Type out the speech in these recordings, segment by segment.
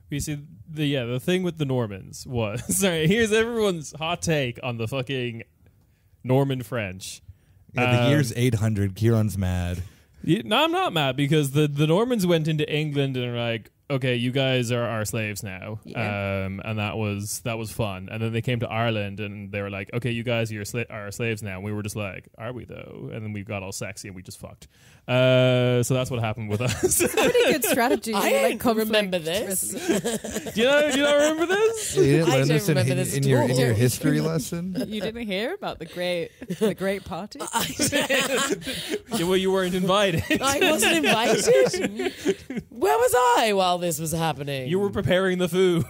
We see the thing with the Normans was sorry. Here's everyone's hot take on the fucking Norman French. Yeah, the year's 800. Kieran's mad. No, I'm not mad because the Normans went into England and were like, okay, you guys are our slaves now, and that was fun. And then they came to Ireland and they were like, okay, you guys are our slaves now. And we were just like, are we though? And then we got all sexy and we just fucked. So that's what happened with us. Pretty good strategy. I don't remember this. Do you not remember this? You didn't I learn don't this remember this in at your all. history lesson? You didn't hear about the great party? Well, you weren't invited. I wasn't invited. Where was I while this was happening? You were preparing the food.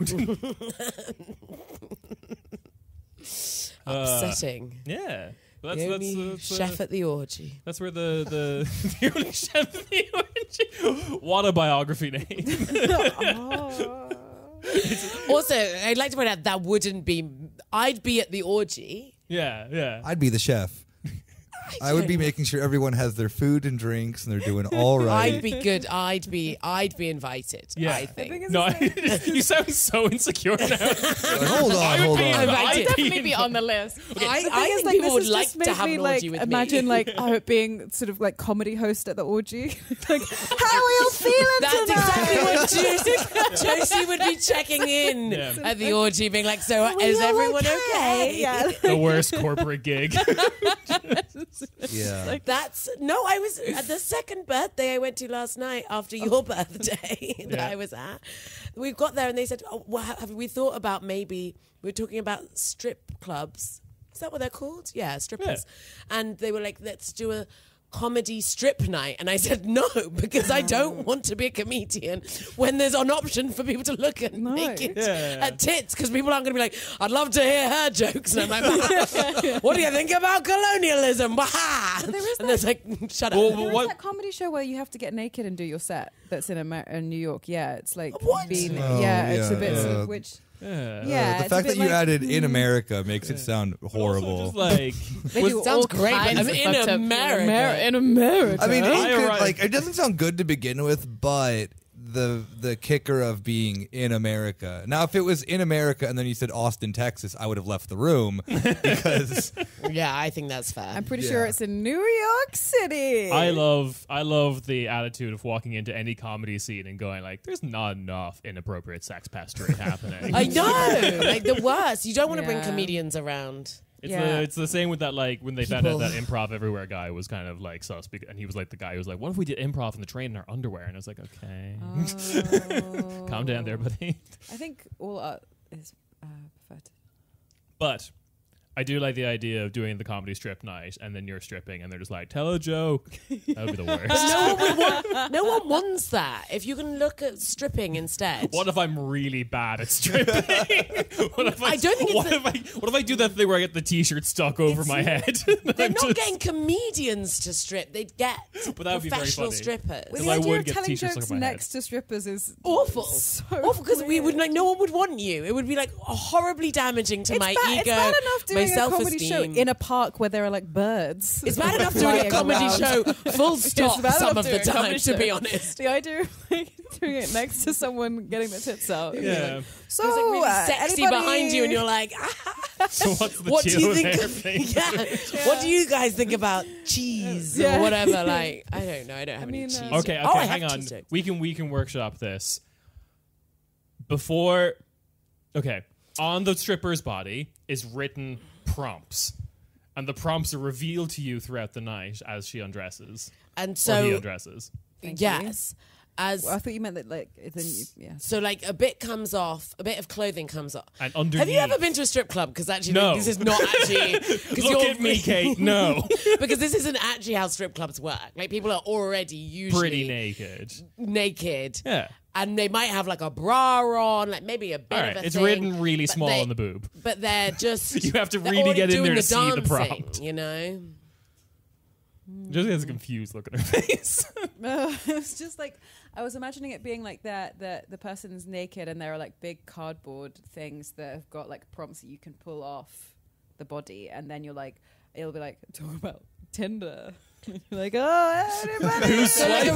Upsetting. Yeah. Well, that's chef at the orgy. That's where the only chef at the orgy. What a biography name. Also, I'd like to point out that wouldn't be. I'd be at the orgy. Yeah. I'd be the chef. I would be making sure everyone has their food and drinks and they're doing all right. I'd be good. I'd be invited. Yeah. I think. No, you sound so insecure now. Hold on. I'd definitely be on the list. Okay. I think people would like to have an orgy with imagine me. Imagine being sort of like comedy host at the orgy. Like, how are you feeling That's tonight? exactly what Josie would be checking in at the orgy, being like, "So is everyone okay?" Yeah. The worst corporate gig. Yeah. I was at the second birthday I went to last night after your birthday that I was at. We got there and they said, "Oh, well, have we thought about maybe we're talking about strip clubs? Is that what they're called? Yeah, strippers." Yeah. And they were like, "Let's do a comedy strip night," and I said no because I don't want to be a comedian when there's an option for people to look at naked at tits, because people aren't going to be like, "I'd love to hear her jokes," and I'm like, "What do you think about colonialism?" And there's like, shut up. There is that comedy show where you have to get naked and do your set that's in New York. Yeah, it's like it's a bit sort of which. The fact that you added "in America" makes it sound horrible. Just like it sounds great. But in America. In America. I mean, it doesn't sound good to begin with, but the kicker of being in America. Now, if it was in America and then you said Austin, Texas, I would have left the room because I think that's fair. I'm pretty sure it's in New York City. I love the attitude of walking into any comedy scene and going like, "There's not enough inappropriate sex pestering happening." I know, like the worst. You don't want to bring comedians around. It's the same with that, like when they found out that Improv Everywhere guy was kind of like sus, and he was like the guy who was like, "What if we did improv in the train in our underwear?" And I was like, "Okay, calm down there, buddy." I think all art is preferred. But I do like the idea of doing the comedy strip night and then you're stripping and they're just like, "Tell a joke." That would be the worst. But no one wants that. If you can look at stripping instead. What if I'm really bad at stripping? What if I do that thing where I get the t-shirt stuck over my head? They're not getting comedians to strip. They'd get professional strippers. Well, the idea of telling jokes next to strippers is awful. So awful, because we would no one would want you. It would be like horribly damaging to my ego. It's bad enough doing a comedy show self-esteem. in a park where there are like birds. It's bad enough doing a comedy show full stop some of the time, to be honest. The idea of like doing it next to someone getting their tits out. Yeah. Like, so there's like really sexy behind you and you're like, So what's the what do you think thing? What do you guys think about cheese or whatever? Like, I don't know. I don't have any cheese. Okay, hang on. We can workshop this. Before on the stripper's body is written prompts. And the prompts are revealed to you throughout the night as she undresses. And so he undresses. Yes. As I thought you meant that like So like a bit comes off, a bit of clothing comes off. And underneath. Have you ever been to a strip club? Because actually this is not actually. Look at me, Kate. No. Because this isn't actually how strip clubs work. Like people are already usually pretty naked. Yeah. And they might have like a bra on, like maybe a bit of a it's thing. written really small on the boob. But they're just... You have to really get in there to see the prompt. You know? Josie has a confused look at her face. It's just like, I was imagining it being like that the person's naked and there are like big cardboard things that have got like prompts that you can pull off the body, and then you're like, it'll be like, talk about Tinder. Like, oh, anybody? Who's swiping?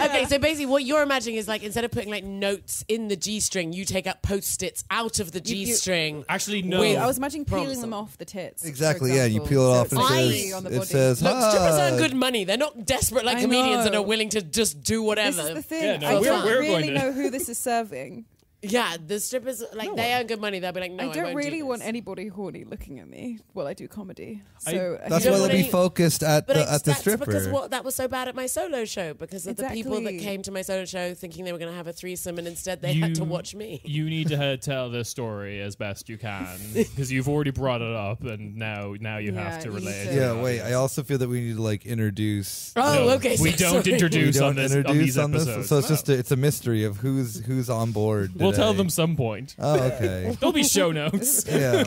Okay, so basically what you're imagining is like instead of putting like notes in the G-string, you take out post-its out of the G-string. Actually, no. Wait, I was imagining peeling Prompts them them. off the tits. Exactly, for yeah, and you example. peel it off So and it's it free says, on the it body. says, Look, strippers earn "Hug." good money. They're not desperate like I comedians that know. are willing to just do whatever. This is the thing. Yeah, no, I we're- don't we're really going to- know who this is serving. Yeah, the strippers, like, they earn good money. They'll be like, no, I I don't won't really do want this. anybody horny looking at me while I do comedy. So I That's You why don't they'll be wanna- focused at But the it's- that's stripper. because that was so bad at my solo show, because of the people that Exactly. came to my solo show thinking they were going to have a threesome, and instead they had to watch me. You need to tell this story as best you can because you've already brought it up, and now you Yeah, have to you need relay. to- it. Yeah, wait. I also feel that we need to like introduce. Oh, No, okay. We so don't sorry. introduce We on don't this introduce on these on this, episodes. so it's just it's a mystery of who's on board. We'll tell today. them some point. Oh, okay. There'll be show notes. Yeah.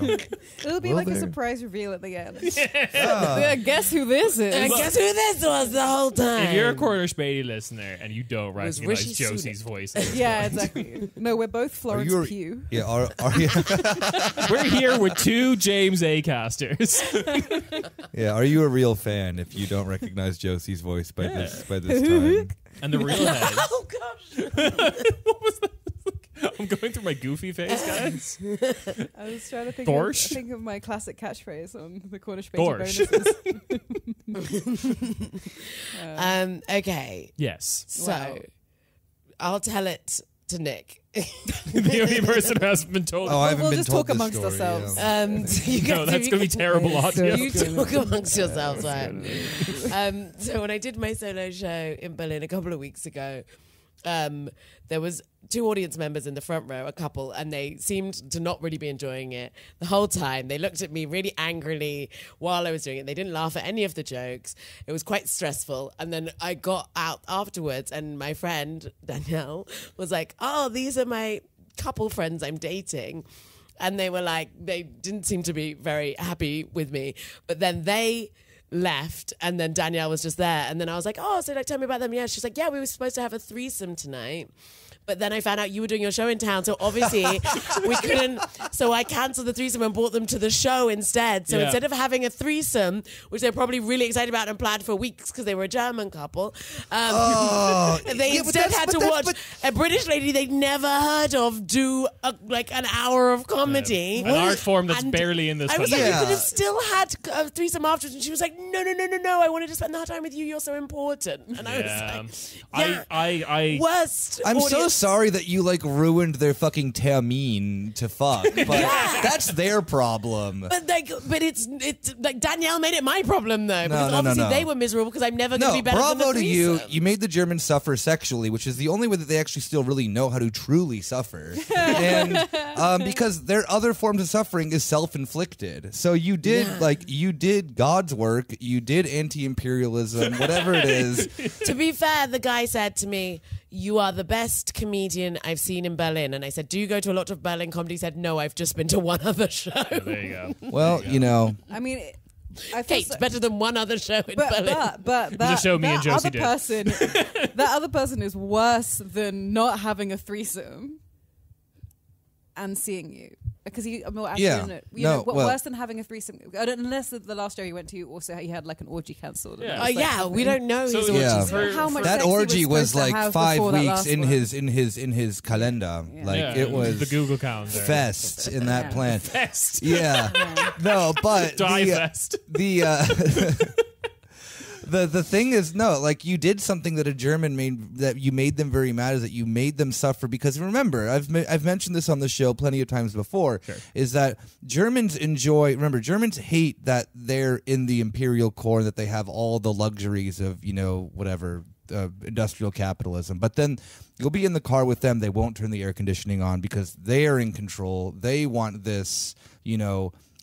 It'll be Will like a there? surprise reveal at the end. Ah. Yeah, guess who this is? And guess who this was the whole time? If you're a quarter Späti listener and you don't was recognize Rishi Josie's voice, at this Yeah, point, exactly. No, we're both Florence you a- Pugh. Yeah. Are you? we're here with two James A. casters. Yeah. Are you a real fan if you don't recognize Josie's voice by this time? And the real head. Oh, gosh. What was that? I'm going through my goofy face, guys. I was trying to Gorsh? think of my classic catchphrase on the corner Späti Gorsh. bonuses. Okay, Yes. so Wow. I'll tell it to Nick. The only person who hasn't been told. Oh, I haven't we'll been just told talk this amongst story, ourselves. yeah. So you no, guys, that's going to be terrible audio. You talk amongst yourselves, right? So when I did my solo show in Berlin a couple of weeks ago, there was two audience members in the front row, a couple, and they seemed to not really be enjoying it the whole time. They looked at me really angrily while I was doing it. They didn't laugh at any of the jokes. It was quite stressful. And then I got out afterwards, and my friend Danielle was like, "Oh, these are my couple friends I'm dating." And they were like, they didn't seem to be very happy with me. But then they left, and then Danielle was just there. And then I was like, oh, so like, tell me about them. Yeah, she's like, yeah, we were supposed to have a threesome tonight. But then I found out you were doing your show in town, so obviously we couldn't. So I cancelled the threesome and brought them to the show instead. So Yeah. instead of having a threesome, which they're probably really excited about and planned for weeks because they were a German couple, Oh, they yeah, but instead that's- had but to that's- watch but- a British lady they'd never heard of do like an hour of comedy. An art form that's And barely in this I was country. like, Yeah. we could have still had a threesome afterwards. And she was like, no, I wanted to spend the time with you. You're so important. And I was like, yeah, I worst. I'm so audience. sorry that you like ruined their fucking termin to fuck, but that's their problem. But it's like Danielle made it my problem though, because no, obviously no. they were miserable because I'm never going to No, be better than bravo the to you. threesome. You made the Germans suffer sexually, which is the only way that they actually still really know how to truly suffer. And because their other forms of suffering is self-inflicted. So you did you did God's work, you did anti-imperialism, whatever it is. To be fair, the guy said to me, "You are the best comedian I've seen in Berlin." And I said, "Do you go to a lot of Berlin comedy?" He said, "No, I've just been to one other show." there you go. Well, you know, I mean, I feel Kate, better than one other show in but Berlin. that, show me and that Josie other did. person, that other person is worse than not having a threesome and seeing you. Because Yeah. worse than having a threesome, unless the last show you went to also he had like an orgy cancelled. Yeah. And it Oh was, like, yeah, we don't know his So- orgies. Yeah. For- How much that sex he orgy was supposed to like have 5 before that weeks last in one. his calendar. Like Yeah, it was the Google calendar. fest in that Yeah. plan. Fest. Yeah. No, but Die fest. The thing is, no, like you did something that a German made that you made them very mad, is that you made them suffer. Because remember, I've mentioned this on the show plenty of times before, is that Germans Germans hate that they're in the imperial core, that they have all the luxuries of, whatever, industrial capitalism. But then you'll be in the car with them, they won't turn the air conditioning on because they are in control. They want this,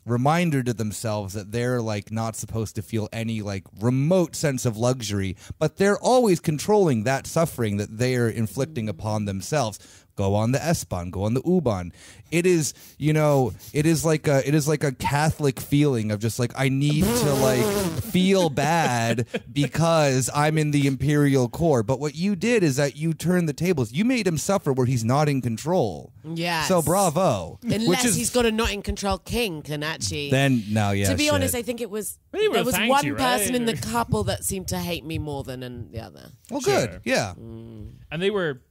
reminder to themselves that they're like not supposed to feel any like remote sense of luxury, but they're always controlling that suffering that they're inflicting upon themselves. go on the S-Bahn, go on the U-Bahn. It is, you know, it is like a Catholic feeling of just like, I need to like feel bad because I'm in the imperial court. But what you did is that you turned the tables. You made him suffer where he's not in control. Yes. So bravo. Unless he's got a not in control king can actually. Then no, yeah. To be shit. honest, I think it was He there would've was thanked one you, person right? in the couple that seemed to hate me more than the other. Well, Sure. good. Yeah. And they were.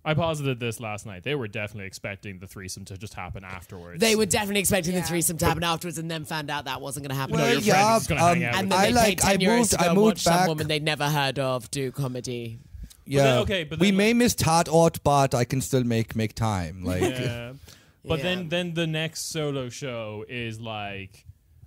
I posited this last night. They were definitely expecting the threesome to just happen afterwards. They were definitely expecting the Yeah. threesome to happen afterwards, and then found out that wasn't going to happen. No, your friend is just gonna hang out And with then them. they paid 10 euros to go and watch some back. woman they'd never heard of do comedy. Yeah. then- okay, but we then- may miss Tatort, but I can still make time. Like, Yeah. But Yeah. then the next solo show is like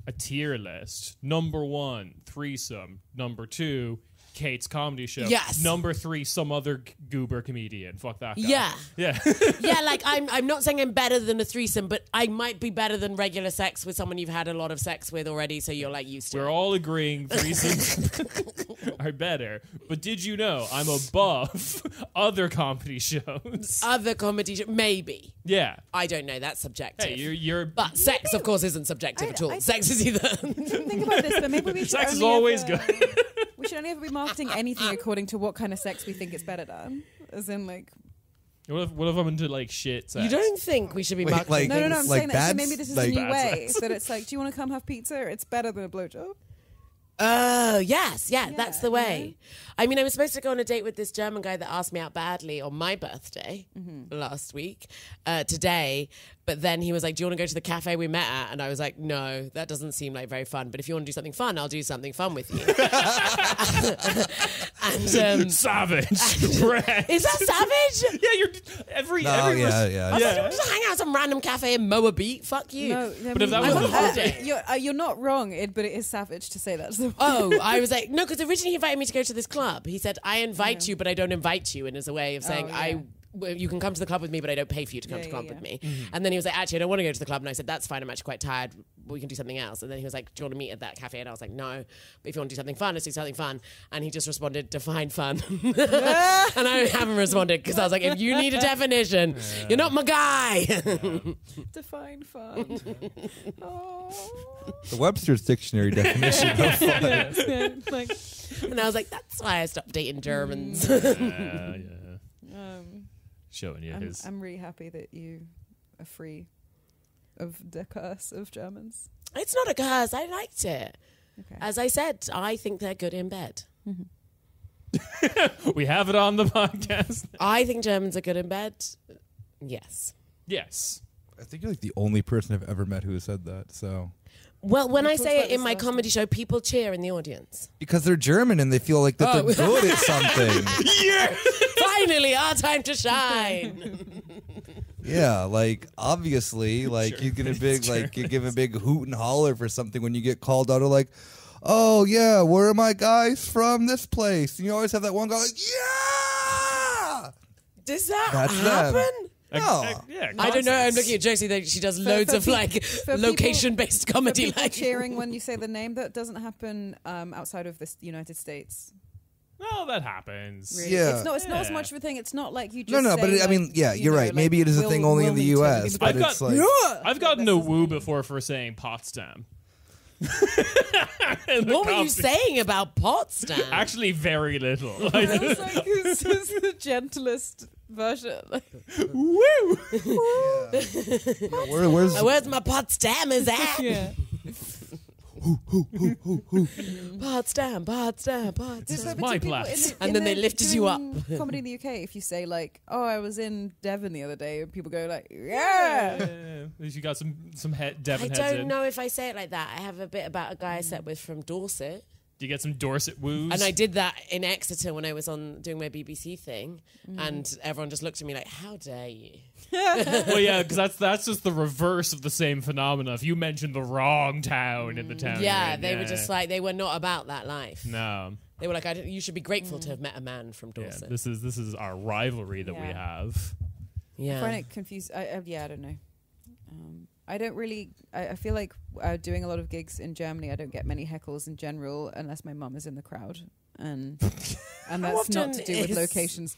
a tier list. Number 1, threesome. Number 2, Kate's comedy show. Yes. Number 3, some other goober comedian. Fuck that guy. Yeah. Yeah. Yeah, like I'm not saying I'm better than a threesome, but I might be better than regular sex with someone you've had a lot of sex with already, so you're like used to We're it. all agreeing threesomes are better. But did you know I'm above other comedy shows? Other comedy maybe. Yeah. I don't know, that's subjective. Hey, you're But sex, of course, isn't subjective at all. I Sex is either. Think about this, but maybe we should sex is only always ever, good. We should only ever be marketing anything according to what kind of sex we think it's better than. As in, like, What if I'm into like shit sex? You don't think we should be Wait, marketing like- no, I'm Like saying that so bad- maybe this is like a new bad way. sex. That it's like, do you want to come have pizza? It's better than a blowjob. Oh, yes. Yeah, that's the you way. I mean, I was supposed to go on a date with this German guy that asked me out badly on my birthday last week, today. But then he was like, do you want to go to the cafe we met at? And I was like, no, that doesn't seem like very fun. But if you want to do something fun, I'll do something fun with you. and Savage. Right. Is that savage? Yeah, you're every no, every yeah. I was like, just hang out at some random cafe and mow a beat. Fuck you. No, But if that was I'm the on holiday. you're not wrong, but it is savage to say that. To the Oh, I was like, no, because originally he invited me to go to this club. He said, I invite you, but I don't invite you. And as a way of saying, yeah. you can come to the club with me, but I don't pay for you to come to the club with me. And then he was like, actually, I don't want to go to the club. And I said, that's fine. I'm actually quite tired. We can do something else. And then he was like, do you want to meet at that cafe? And I was like, no. But if you want to do something fun, let's do something fun. And he just responded, define fun. And I haven't responded because I was like, if you need a definition, you're not my guy. Define fun. Oh. The Webster's Dictionary definition of fun. Like, And I was like, that's why I stopped dating Germans. yeah. Showing you I'm, his. I'm really happy that you are free of the curse of Germans. It's not a curse. I liked it. Okay. As I said, I think they're good in bed. We have it on the podcast. I think Germans are good in bed. Yes. Yes. I think you're like the only person I've ever met who has said that. So Well, when We I talked say about it in this my last comedy show, people cheer in the audience. because they're German and they feel like that they're good at something. Finally, our time to shine. Yeah, like obviously, like you get a big, like you give a big hoot and holler for something when you get called out. Or like, oh yeah, where are my guys from this place? And you always have that one guy like, yeah. Does that That's happen? them. No. Yeah. I don't know. I'm concerts. looking at Josie. That she does loads for of pe- like for location-based comedy. People Like cheering when you say the name, that doesn't happen outside of the United States. No, that happens. Really. Yeah. It's not as Yeah. much of a thing. It's not like you just No, but say, I mean, like, yeah, you you're know, right. like Maybe it is a thing only in the Wilmington. U.S., I've but got- it's like I've gotten That's a his woo name. before for saying Potsdam. what were you saying about Potsdam? Actually, very little. I was like, this is the gentlest version. Like, Woo! where's Where's my Potsdammers at? yeah. Potsdam. This is my place. And then they lifted you up. Comedy in the UK, if you say like, "Oh, I was in Devon the other day," people go like, "Yeah." You got some I Devon heads don't in. know if I say it like that. I have a bit about a guy I sat with from Dorset. Do you get some Dorset woos? And I did that in Exeter when I was on doing my BBC thing, and everyone just looked at me like, "How dare you?" Well, yeah, because that's just the reverse of the same phenomena. If you mention the wrong town in the town, Yeah, you're in, they were just like they were not about that life. no. They were like, "You should be grateful to have met a man from Yeah, Dorset." this is our rivalry that we Yeah. have. Yeah, I find it confused. I don't know. I don't really. I feel like doing a lot of gigs in Germany, I don't get many heckles in general unless my mum is in the crowd. and that's not to do with locations.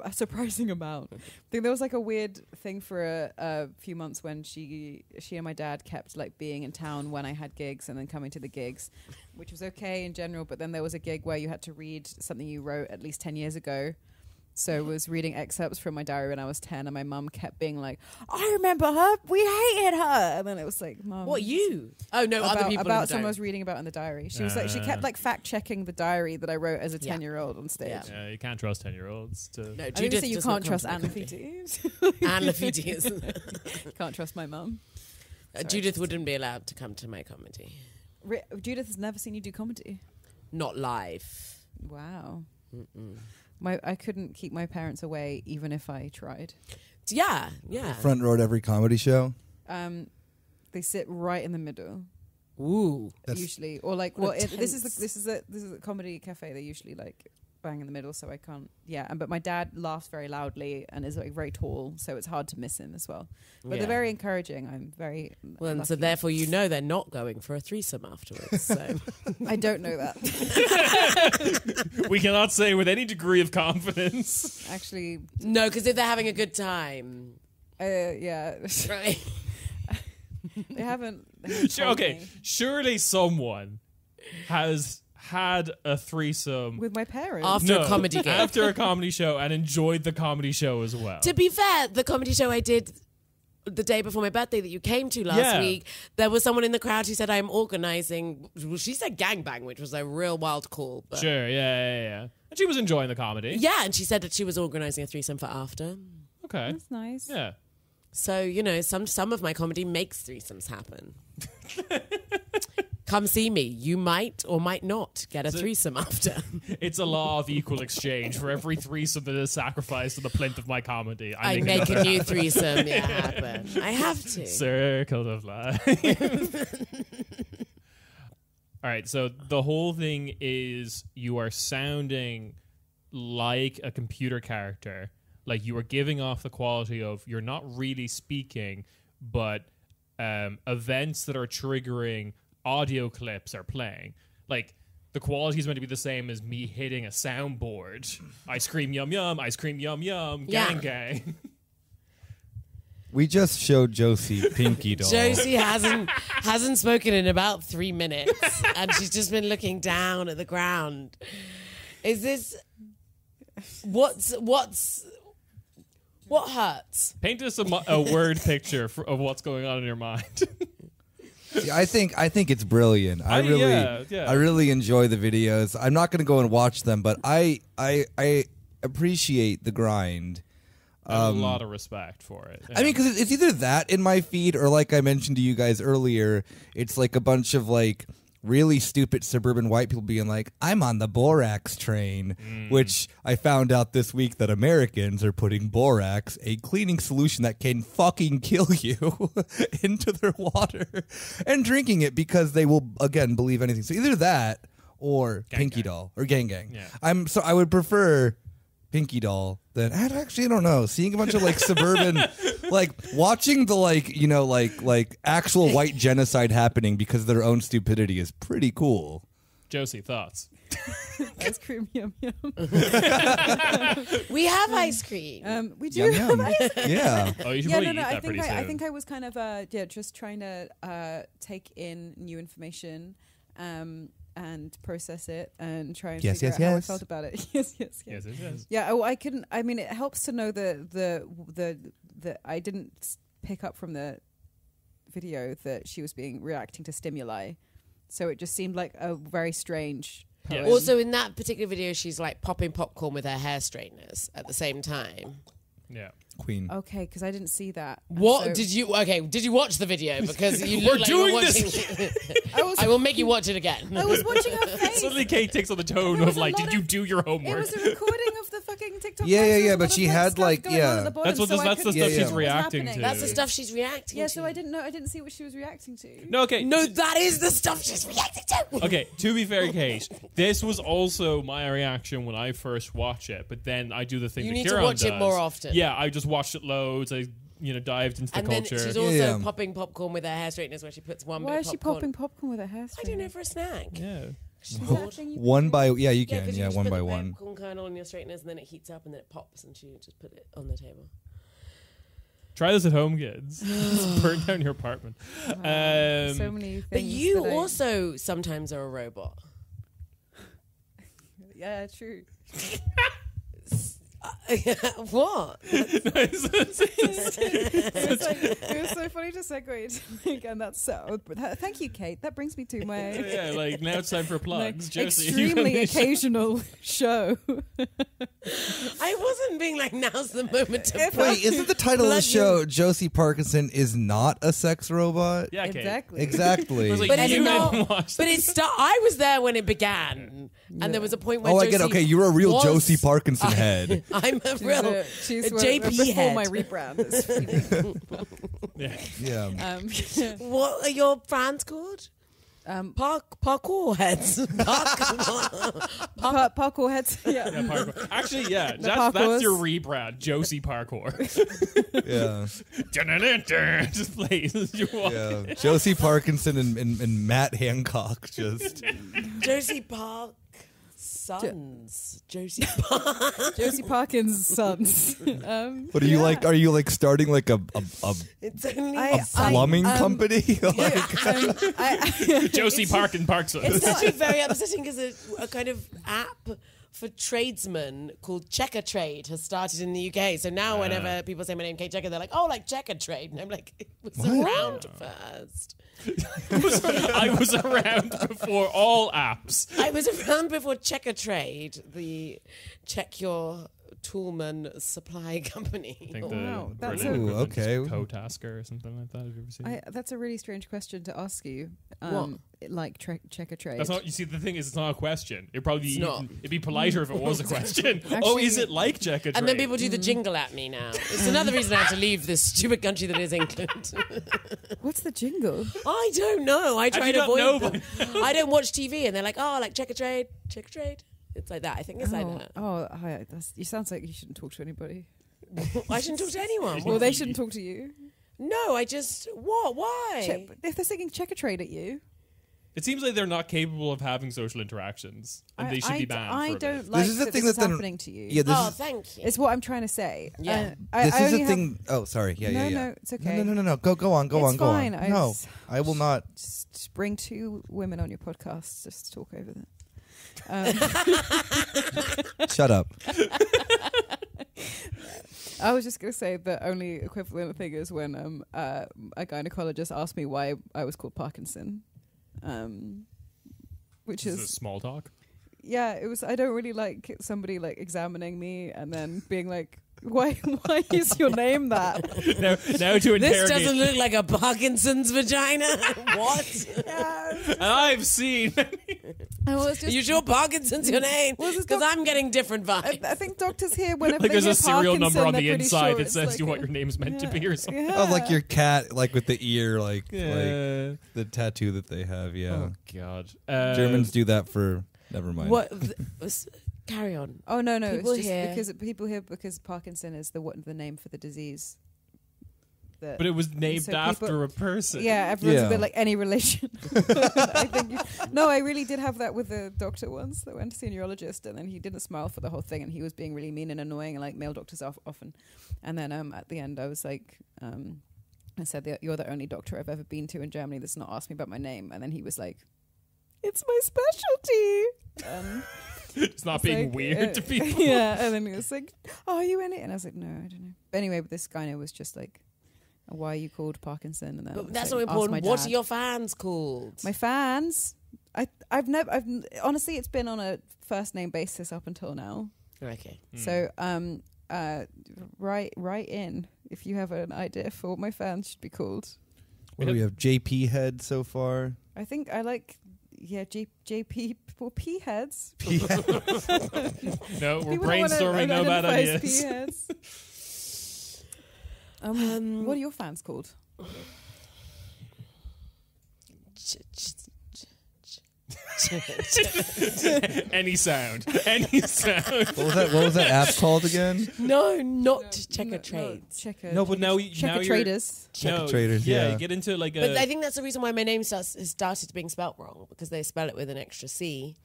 A surprising amount. I think there was like a weird thing for a few months when she and my dad kept like being in town when I had gigs and then coming to the gigs, which was okay in general. But then there was a gig where you had to read something you wrote at least 10 years ago. So I was reading excerpts from my diary when I was 10, and my mum kept being like, "I remember her. We hated her." And then it was like, "Mum, what, you? Oh no, other people about someone I was reading about in the diary." She was like, she kept like fact checking the diary that I wrote as a 10-year-old on stage. Yeah, you can't trust 10-year-olds to. No, I didn't say you can't trust Anne Lafitte. Anne Lafitte. Can't trust my mum. Judith wouldn't be allowed to come to my comedy. Judith has never seen you do comedy. Not live. Wow. I couldn't keep my parents away even if I tried. Yeah. Front row at every comedy show. They sit right in the middle. Ooh. Usually, or like, this is a comedy cafe. They usually like bang in the middle, so I can't. Yeah, but my dad laughs very loudly and is like very tall, so it's hard to miss him as well. But they're very encouraging. I'm very well, and lucky. so therefore they're not going for a threesome afterwards. So I don't know that. We cannot say with any degree of confidence. Actually, no, because if they're having a good time, yeah, right? they haven't. Okay, surely someone has had a threesome with my parents after a comedy gig. After a comedy show, and enjoyed the comedy show as well. To be fair, the comedy show I did the day before my birthday that you came to last week, there was someone in the crowd who said, "I'm organising." Well, she said gangbang, which was a real wild call. But Sure, yeah. And she was enjoying the comedy. yeah, and she said that she was organising a threesome for after. Okay. That's nice. Yeah. So, some of my comedy makes threesomes happen. Come see me. You might or might not get a threesome after. It's a law of equal exchange. For every threesome that is sacrificed to the plinth of my comedy, I make a new threesome happen. I have to. Circle of life. All right, so the whole thing is you are sounding like a computer character. Like you are giving off the quality of you're not really speaking, but events that are triggering audio clips are playing. Like the quality is meant to be the same as me hitting a soundboard. Ice cream yum yum, ice cream yum yum, gang gang. We just showed Josie Pinky Doll. Josie hasn't spoken in about 3 minutes, and she's just been looking down at the ground. Is this what hurts? Paint us a word picture of what's going on in your mind. See, I think it's brilliant. I really enjoy the videos. I'm not going to go and watch them, but I appreciate the grind. A lot of respect for it. I mean, because it's either that in my feed, or like I mentioned to you guys earlier, it's like a bunch of like really stupid suburban white people being like, "I'm on the borax train," which I found out this week that Americans are putting borax, a cleaning solution that can fucking kill you, into their water and drinking it because they will, again, believe anything. So either that or Pinky Doll or Gang Gang. Yeah. I would prefer Pinky Doll than, I don't know, seeing a bunch of like suburban, like watching the like actual white genocide happening because of their own stupidity is pretty cool. Josie, thoughts? Ice cream yum yum. We have ice cream. We do have ice cream. Yeah. Oh, you should probably eat that pretty soon. I think I was kind of just trying to take in new information and process it and try and figure out how I felt about it. Yes. Yeah, I couldn't. I mean, it helps to know the I didn't pick up from the video that she was reacting to stimuli, so it just seemed like a very strange poem. Yes. Also, in that particular video, she's like popping popcorn with her hair straighteners at the same time. Yeah. Queen. Okay, because I didn't see that. What did you? Okay, did you watch the video? Because you look like you're watching. I will make you watch it again. I was watching her face. Suddenly, Kate takes on the tone of like, "Did you do your homework?" It was a recording of the fucking TikTok. Yeah. But she had like, That's the stuff she's reacting to. That's the stuff she's reacting to. Yeah, so I didn't know. I didn't see what she was reacting to. No, okay. No, that is the stuff she's reacting to. Okay, to be fair, Kate, this was also my reaction when I first watched it, but then I do the thing You that need to Kieran watch it does. more often. Yeah, I just watched it loads. I dived into the And culture. then she's also popping popcorn with her hair straighteners, where she puts one Why bit is of she popcorn. popping popcorn with her hair? I don't know, for a snack. Yeah. One by you Yeah, can 'cause you just one put by the one. popcorn kernel in your straighteners, and then it heats up, and then it pops, and you just put it on the table. Try this at home, kids. Just burn down your apartment. So many things. But you that I- also sometimes are a robot. Yeah, true. What? It was so funny to segue to, and that's so. Thank you, Kate. That brings me to my Yeah, like now it's time for plugs. Josie, extremely occasional show. I wasn't being like, now's the moment to Wait, isn't the title of the Plug show Josie Parkinson is not a sex robot? Yeah, Kate. Exactly. Exactly. I was like, But you it's didn't not. watch But it's I was there when it began, and there was a point where Oh, I Josie get it. Okay, you're a real was- Josie Parkinson head. I'm a real She's a JP before head. my rebrand. Yeah. Yeah. What are your fans called? Parkour heads. Parkour heads. Yeah. Yeah, parkour. Actually, yeah, The that's parkours. your rebrand, Josie Parkour. Yeah. Dun-dun-dun-dun. Just plays as you walk. Yeah. Josie Parkinson and Matt Hancock just. Josie Park sons. Josie Park. Josie Parkins' sons. What are you like? Are you like starting like a It's only I- plumbing company? Josie Park and Parkson. It's actually very upsetting because a kind of app for tradesmen called Cheka Trade has started in the UK. So now whenever people say my name, Kate Cheka, they're like, oh, like Cheka Trade. And I'm like, it was around first. I was around before all apps. I was around before Cheka Trade, the check your toolman supply company. I think the Wow, that's Berlin a- equivalent is okay. Co-tasker or something like that. Have you ever seen it? That's a really strange question to ask you. What? Like check a trade. That's not. You see, the thing is, it's not a question. It'd probably It's not. it'd be politer if it was a question. Oh, Actually- is it like Cheka? And then people do the jingle at me now. It's another reason I have to leave this stupid country that is England. What's the jingle? I don't know. I try you to not know avoid them. I don't watch TV, and they're like, "Oh, like check a trade." It's like that. I think it's like that. Hi. You sounds like you shouldn't talk to anybody. I shouldn't talk to anyone. Well, they shouldn't talk to you. No, I just what? Why? If they're singing check a trade at you, It seems like they're not capable of having social interactions, and they should be banned. I for a don't bit. like This is the that thing this is that then- happening to you. Yeah, this Oh, is thank you. It's what I'm trying to say. Yeah. this I is only the have- thing. Oh, sorry. Yeah, No, yeah, yeah. no, it's okay. No. Go on. It's fine. No, I will not. Just bring two women on your podcast just to talk over them. Shut up. I was just going to say the only equivalent thing is when a gynecologist asked me why I was called Parkinson, which Is it is small talk? yeah. It was. I don't really like somebody like examining me and then being like, why is your name that? now to interrogate. This doesn't look like a Parkinson's vagina. What? And I've seen. I was Are just. you sure Parkinson's your name? Was it Because I'm getting different vibes. I think doctors here whenever Like they there's hear a serial number Parkinson, on the they're pretty inside sure that it's says like you what your name's meant to be or something. Oh, like your cat, like with the ear, like Yeah. the tattoo that they have. Yeah, Oh God. Germans do that for. Never mind. What? Carry on. Oh no, People it's just here- because Parkinson is the name for the disease. That- But it was named So after people- a person. yeah, everyone's Yeah. a bit like any relation. I think no, I really did have that with the doctor once that went to see a neurologist, and then he didn't smile for the whole thing, and he was being really mean and annoying, like male doctors often. And then at the end, I was like, I said that you're the only doctor I've ever been to in Germany that's not asked me about my name, and then he was like, "It's my specialty." It's not being like, weird to people. Yeah, and then he was like, "Oh, are you in it?" And I was like, "No, I don't know." But anyway, but this guy was just like, "Why are you called Parkinson?" And then I But was that's like, not "Ask important. my What dad." are your fans called? My fans? I've honestly, it's been on a first name basis up until now. Okay. So write in if you have an idea for what my fans should be called. What do we have? JP head so far. I think I like JP or P heads. P head. No, we're People don't wanna brainstorming no bad identify as ideas. P heads. What are your fans called? Any sound. Any sound. What was that app called again? No, not Cheka Trades. Cheka. No, but now Cheka you're Traders. Cheka Traders, yeah. You get into like a... But I think that's the reason why my name has started being spelt wrong, because they spell it with an extra C.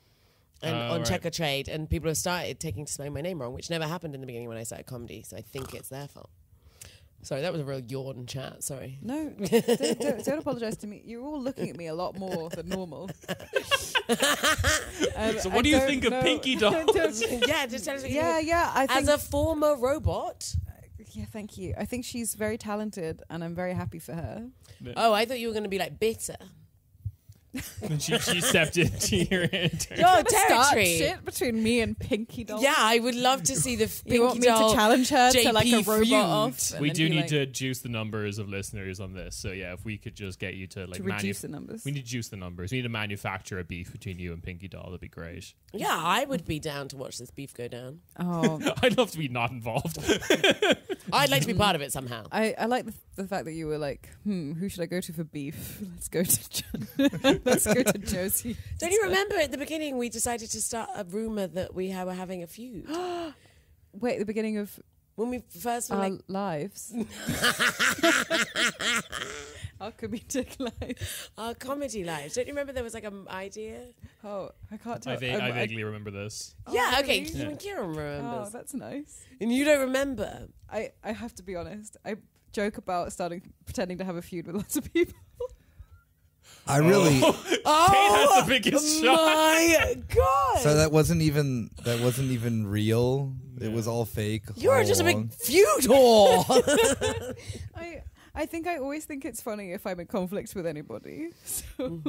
And on right. Cheka Trade, and people have started taking to spelling my name wrong, which never happened in the beginning when I started comedy. So I think it's their fault. Sorry, that was a real yawn chat. Sorry. No, don't apologise to me. You're all looking at me a lot more than normal. So what do you think of Pinky Doll? Yeah, just tell us what you Yeah, think. yeah. I think, As a former robot. yeah, thank you. I think she's very talented, and I'm very happy for her. Oh, I thought you were going to be like bitter. And she stepped into your intern. Your Start territory. shit between me and Pinky Doll. Yeah, I would love to see the Pinky You want me Doll to challenge her to like a JP robot feud. off? and We then do be need like, to juice the numbers of listeners on this. So yeah, if we could just get you to like to reduce the numbers. we need to juice the numbers. We need to manufacture a beef between you and Pinky Doll. That'd be great. Yeah, I would be down to watch this beef go down. Oh, I'd love to be not involved. I'd like to be part of it somehow. I like the fact that you were like, who should I go to for beef? Let's go to let's go to Josie. Don't you remember at the beginning we decided to start a rumour that we were having a feud? Wait, the beginning of When we first were our like... lives. Our comedic lives. Our comedy lives. Don't you remember there was like an idea? Oh, I can't tell. I vaguely remember this. Oh, yeah, okay. really? Even Kieran remembers. Oh, that's nice. And you don't remember. I have to be honest. I joke about pretending to have a feud with lots of people. I really. Oh, That's the biggest shock. my God. So that wasn't even real. It was all fake. You're all just a along. big feud whore. I think I always think it's funny if I'm in conflict with anybody. So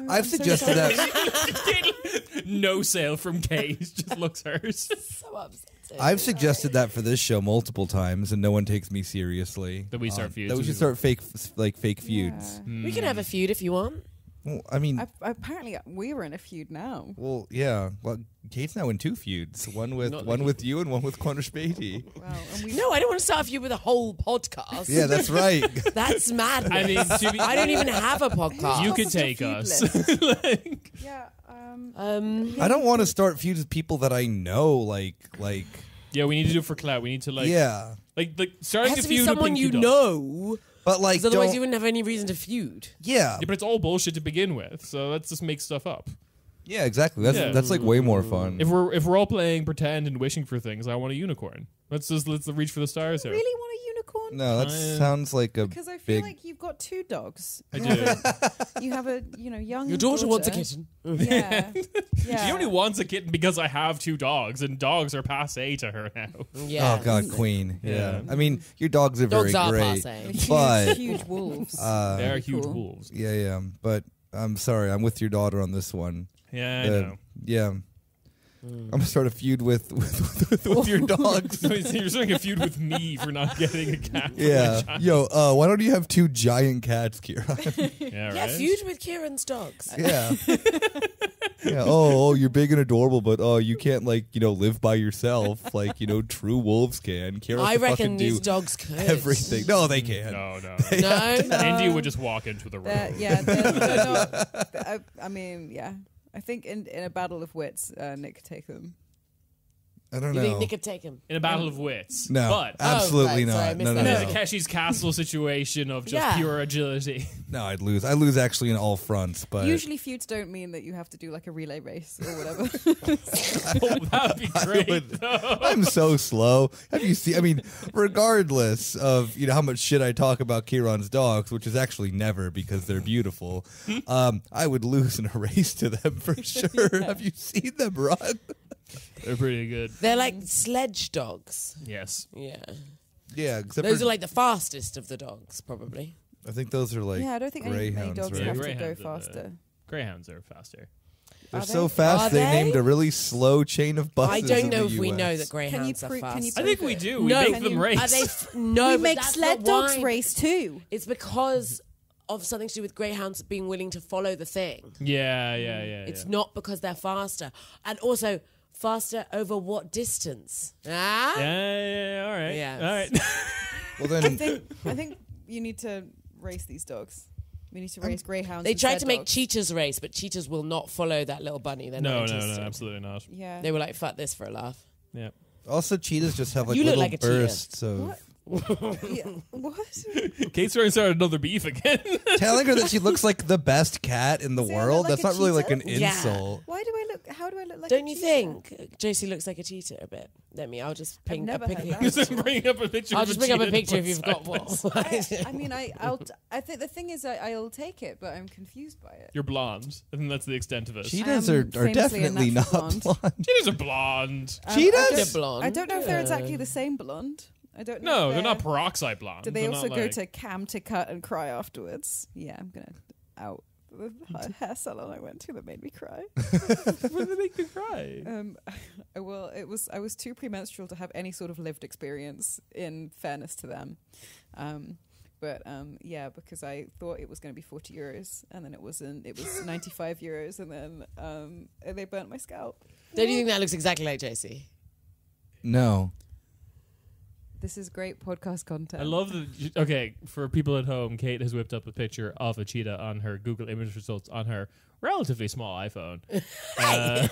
I've I'm so suggested sorry. that. No sale from Kate. Just looks hers. So upsetting. I've suggested that for this show multiple times, and no one takes me seriously. That we start feuds That we with should people. start fake feuds. Yeah. We can have a feud if you want. Well, I mean, Apparently, we were in a feud now. well, yeah. Well, Kate's now in two feuds. One with Not one like- with you and one with Connor Späti. Wow, and we No, I don't want to start a feud with a whole podcast. Yeah, that's right. That's madness. I mean, to be- I don't even have a podcast. You Who's could top of your take feud us. list? Like, Yeah. I don't want to start feuds with people that I know. Like, yeah, we need to do it for clout. We need to like yeah. like It starting has a to be feud with someone Pinky you Doll. know. But like, 'Cause otherwise don't- you wouldn't have any reason to feud. yeah, Yeah, but it's all bullshit to begin with. So let's just make stuff up. yeah, exactly. That's Yeah. that's like way more fun. If we're all playing pretend and wishing for things, I want a unicorn. Let's reach for the stars here. really want a unicorn? No, that sounds like a Because I feel big. like you've got two dogs. I do. You have a young. Your daughter wants a kitten. Yeah. Yeah. She only wants a kitten because I have two dogs, and dogs are passe to her now. Yeah. Oh God, Queen. Yeah. Yeah. I mean, your dogs are Dogs very are great. passe. Huge, But- huge wolves. They are huge cool. wolves. Yeah. But I'm sorry, I'm with your daughter on this one. Yeah, I know. Yeah. I'm gonna start a feud with your dogs. So you're starting a feud with me for not getting a cat. for my Yeah. child. Yo, why don't you have two giant cats, Kira? Yeah, Yeah, right. feud with Kieran's dogs. Yeah. Yeah. Oh, you're big and adorable, but you can't live by yourself like true wolves can. Kira I can reckon fucking these do dogs could. everything. No, they can't. No. No? India would just walk into the room. They're not. I mean, yeah. I think in a battle of wits, Nick could take them. I don't You know. think Nick could take him? In a battle of wits. No, But absolutely right, sorry, I not. missed No, no, that. in no. a Takeshi's Castle situation of just Yeah. pure agility. No, I'd lose. I lose actually in all fronts, but Usually, feuds don't mean that you have to do like a relay race or whatever. Oh, that would be great. I'm so slow. Have you seen? I mean, regardless of how much shit I talk about Kieran's dogs, which is actually never because they're beautiful, I would lose in a race to them for sure. Have you seen them run? They're pretty good. They're like sledge dogs. Yes. Yeah. Yeah, except Those for, are like the fastest of the dogs, probably. I think those are like yeah, I don't think many greyhounds, dogs right? have to Greyhounds go are the- faster. Greyhounds are faster. They're Are so they? fast Are they they? named a really slow chain of buses. I don't in know the if we US. know that greyhounds are can fast. you I think we prove it? do. We No. make Can them you- race. Are they no, we but make that's sled not dogs why. race too. It's because of something to do with greyhounds being willing to follow the thing. yeah. It's not because they're faster. And also, faster over what distance? Ah? Yeah, all right. Yes. All right. Well then, I think you need to race these dogs. We need to raise greyhounds. They tried instead to make dogs. cheetahs race, but cheetahs will not follow that little bunny. They're No, not no, interested. no, absolutely not. Yeah. They were like, fuck this for a laugh. Yeah. Also, cheetahs just have like You look little like a cheetah. bursts of What? Yeah. What? Kate's trying to start another beef again. telling her that she looks like the best cat in the Say I world. look like That's a not really like cheetah? an Yeah. insult. Why do I look? How do I look like? Don't a you cheetah? think Josie looks like a cheetah a bit? I'll just ping never a heard picture. that. Just bring up a picture. I'll of just bring up a cheetah picture if put you've got side by one. side. I mean, I think the thing is, I'll take it, but I'm confused by it. You're blonde. I think that's the extent of it. Cheetahs I'm are famously a definitely not natural blonde. blonde. Cheetahs are blonde. Cheetahs? They're blonde. I don't know if they're Yeah. exactly the same blonde. I don't know. No, if they're not peroxide blonde. Do they They're also not go like- to Cam to cut and cry afterwards? Yeah, I'm gonna out the hair salon I went to that made me cry. What do they make you cry? Well, I was too premenstrual to have any sort of lived experience. In fairness to them, yeah, because I thought it was going to be €40, and then it wasn't. It was €95, and then they burnt my scalp. Don't you think that looks exactly like Josie? No. This is great podcast content. I love the. Okay, for people at home, Kate has whipped up a picture of a cheetah on her Google image results on her relatively small iPhone. But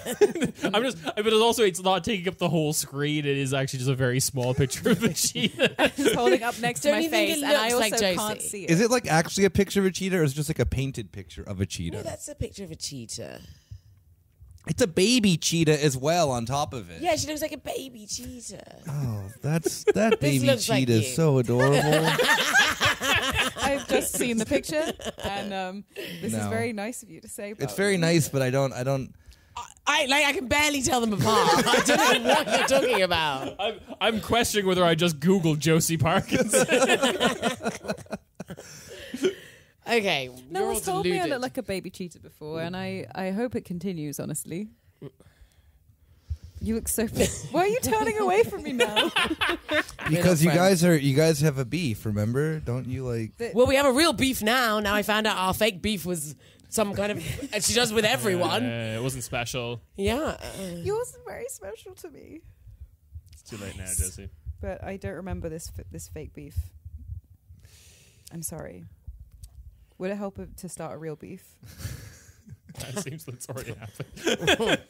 it's not taking up the whole screen. It is actually just a very small picture of a cheetah. It's holding up next to Don't my you think face, it and I looks like also Josie? can't see it. Is it like actually a picture of a cheetah, or is it just like a painted picture of a cheetah? No, that's a picture of a cheetah. It's a baby cheetah as well on top of it. Yeah, she looks like a baby cheetah. Oh, that baby looks like cheetah you. is so adorable. I've just seen the picture, and this is No. very nice of you to say. About It's very nice, but I don't. I can barely tell them apart. I don't know what you're talking about. I'm questioning whether I just Googled Josie Parkinson. Okay, No you're one's all told me I deluded. look like a baby cheetah before, and I hope it continues, honestly. You look so... Why are you turning away from me now? Because you friends. guys have a beef, remember? Don't you like? Well, we have a real beef now. Now I found out our fake beef was some kind of... And she does with everyone. It wasn't special. Yeah. Yours is very special to me. It's too late now, Josie. But I don't remember this fake beef. I'm sorry. Would it help to start a real beef? It seems that's already happened.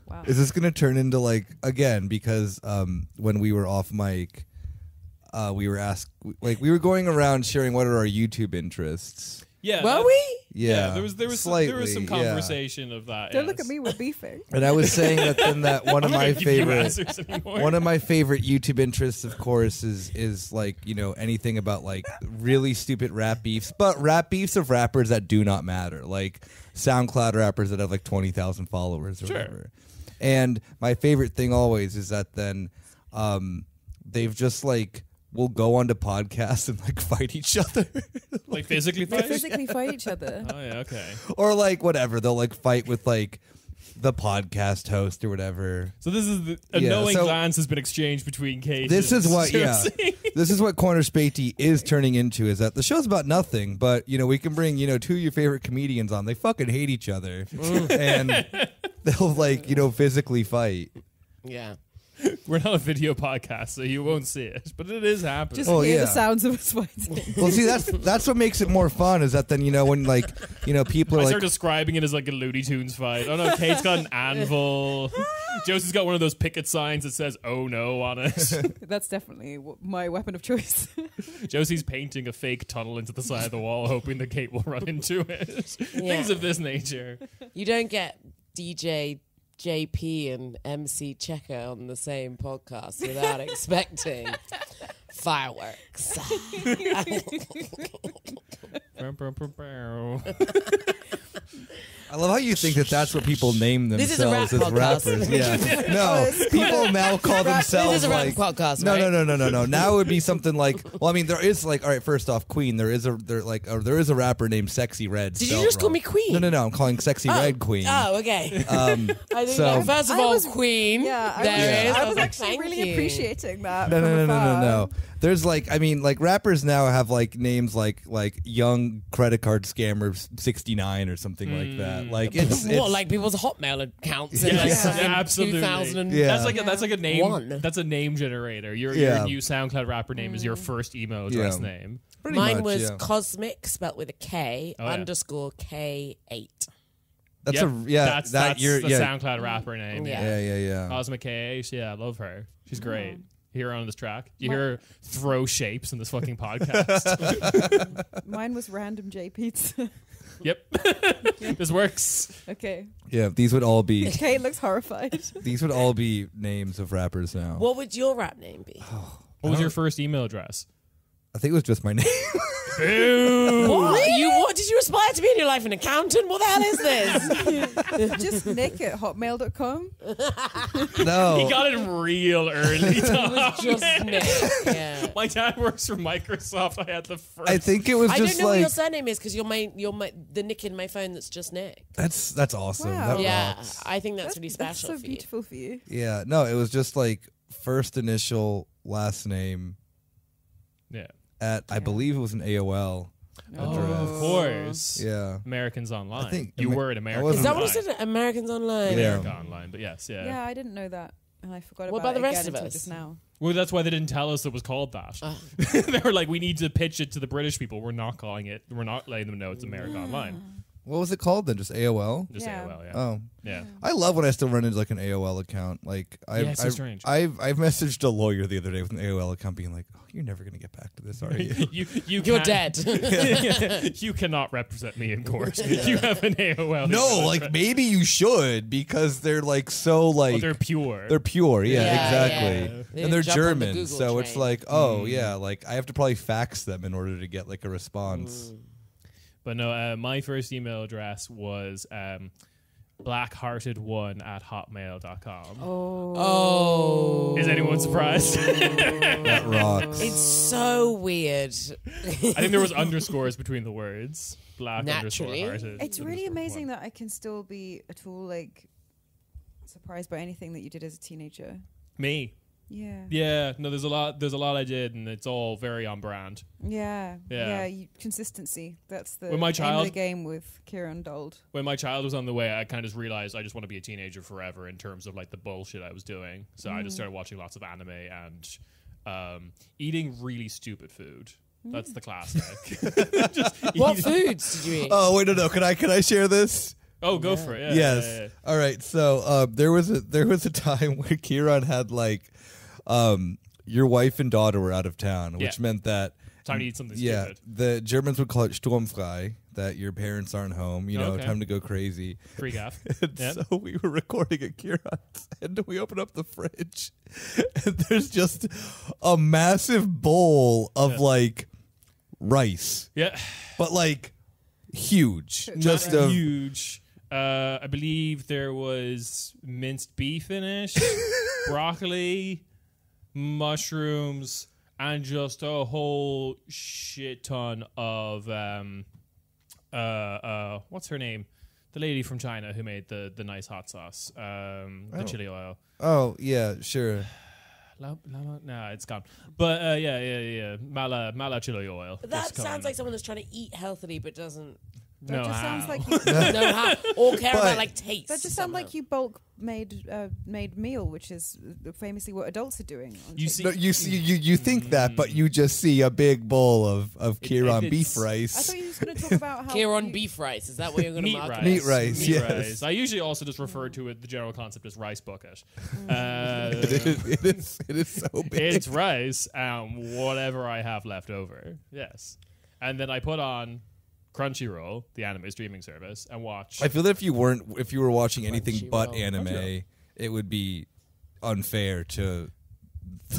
Wow. Is this gonna turn into like again? Because when we were off mic, we were asked we were going around sharing what are our YouTube interests. Yeah. Were that- we? Yeah, there was some slightly, conversation of that. Don't yes. look at me, we're beefing. And I was saying that one of I'm not my gonna give you favorite answers anymore. one of my favorite YouTube interests, of course, is like anything about like really stupid rap beefs, but rap beefs of rappers that do not matter, like SoundCloud rappers that have like 20,000 followers or Sure. whatever. And my favorite thing always is that then they've just like will go onto podcasts and like fight each other. Like physically They fight? physically fight each other. Oh, yeah, okay. Or like whatever, they'll like fight with like the podcast host or whatever. So this is a Yeah, knowing so- glance has been exchanged between Kate This and is what, Josie. this is what Corner Späti is turning into, is that the show's about nothing, but, we can bring, two of your favorite comedians on. They fucking hate each other. And they'll, like, physically fight. Yeah. We're not a video podcast, so you won't see it, but it is happening. Just Oh, hear yeah. the sounds of us fighting. Well, see, that's what makes it more fun, is that then, when, like, people I are start like, describing it as like a Looney Tunes fight. Oh no, Kate's got an anvil. Josie's got one of those picket signs that says "Oh no" on it. That's definitely my weapon of choice. Josie's painting a fake tunnel into the side of the wall, hoping that Kate will run into it. Things of this nature. You don't get DJ JP and MC Cheka on the same podcast without expecting fireworks. I love how you think that that's what people name This is a rap themselves as podcast. rappers. Yeah. No, people now call themselves This is a rap like podcast, No, right? no. Now it would be something like, well, I mean, there is like, all right, first off, Queen. There is a rapper named Sexy Red. Did you spelled just call wrong. me Queen? No. I'm calling Sexy Red Queen. Oh, okay. I think so- first of I all, was- Queen. Yeah, there is. I was like, actually thank really you. appreciating that. No, from no. afar. There's like, I mean, like rappers now have like names like young credit card scammer 69 or something something like that. Like it's like people's Hotmail accounts? Yeah, in absolutely. 2000. Yeah. That's like a name. One. That's a name generator. Your new SoundCloud rapper name is your first email address name. pretty Mine much, was yeah. Cosmic, spelt with a K, underscore K8. That's Yep. That's you're the SoundCloud rapper name. Yeah. yeah. Cosmic K8. Yeah, I love her. She's great. You hear her on this track. You hear her throw shapes in this fucking podcast. Mine was Random J Pizza. Yep. This works. Okay. Yeah, these would all be Kate looks horrified. these would all be names of rappers now. What would your rap name be? What was your first email address? I think it was just my name. Boo! What did you aspire to be in your life? An accountant? What the hell is this? Just Nick at hotmail.com. No. He got it real early. Tom. Just Nick. Yeah. My dad works for Microsoft. I had the first. I think it was I just don't know what like your surname is because you're the Nick in my phone that's just Nick. that's awesome. Wow. That Yeah, rocks. I think that's really That's special so for you. beautiful for you. Yeah, no, it was just like first initial, last name Yeah. at I believe it was an AOL Oh, address. of course. Yeah. Americans Online. I think you were an American. wasn't- Is that what it Online. said? Americans Online. Yeah. America Online, but yes, yeah. Yeah, I didn't know that. And I forgot What about about it the rest again of until us? just now. Well, that's why they didn't tell us it was called that. They were like, we need to pitch it to the British people. We're not calling it. We're not letting them know it's America Online. What was it called then? Just AOL? Just Yeah. AOL, yeah. Oh. Yeah. I love when I still run into like an AOL account. Like it's so strange. I've messaged a lawyer the other day with an AOL account being like, "Oh, you're never gonna get back to this, are you?" You're dead. You cannot represent me in court. You have an AOL. No, like maybe you should because they're like so like Oh, they're pure. they're pure, yeah, Yeah, exactly. yeah. They And they're jump on the German, Google so it's train. like, oh yeah, like I have to probably fax them in order to get like a response. But no, my first email address was blackhearted1@hotmail.com. Oh. Is anyone surprised? That rocks. It's so weird. I think there was underscores between the words. Black Naturally. underscore hearted. It's really underscore amazing one. that I can still be at all like surprised by anything that you did as a teenager. Me. Yeah. Yeah, no, there's a lot I did, and it's all very on brand. Yeah. Yeah. Consistency. That's the When my aim of child- the game with Kieran Dold. When my child was on the way, I kind of just realized I just want to be a teenager forever in terms of like the bullshit I was doing. So I just started watching lots of anime and eating really stupid food. That's the classic. Just What eating- foods did you eat? Oh wait, no. Can I share this? Oh, go for it. Yeah, Yes. yeah, yeah. All right. So there was a time where Kieran had like your wife and daughter were out of town, which Yeah. meant that Time to eat something yeah, stupid. the Germans would call it Sturmfrei, that your parents aren't home, you know, Okay. time to go crazy. Free gaff. And Yeah. so we were recording at Kieran's, and we open up the fridge, and there's just a massive bowl of like rice, Yeah. but like huge, just Not a huge. I believe there was minced beef in it, broccoli, mushrooms, and just a whole shit ton of what's her name? The lady from China who made the nice hot sauce, the chili oil. Oh yeah, sure. No, it's gone. But yeah. Mala chili oil. But that Just come sounds in. like someone that's trying to eat healthily but doesn't That No, just sounds how? like you, know how or care But- about like taste. that just sounds like you bulk made meal, which is famously what adults are doing. On You TikTok. see- No, you think that, but you just see a big bowl of Kieran it's- beef I rice. thought you were just going to talk about how Kieran you- beef rice. Is that what you're going to Meat market? rice. Meat rice, Meat yes. rice. I usually also just refer to it, the general concept as rice bucket. It is so big. It's rice and whatever I have left over. Yes. And then I put on Crunchyroll, the anime streaming service, and watch. I feel that if you were watching anything but Crunchyroll. anime, it would be unfair to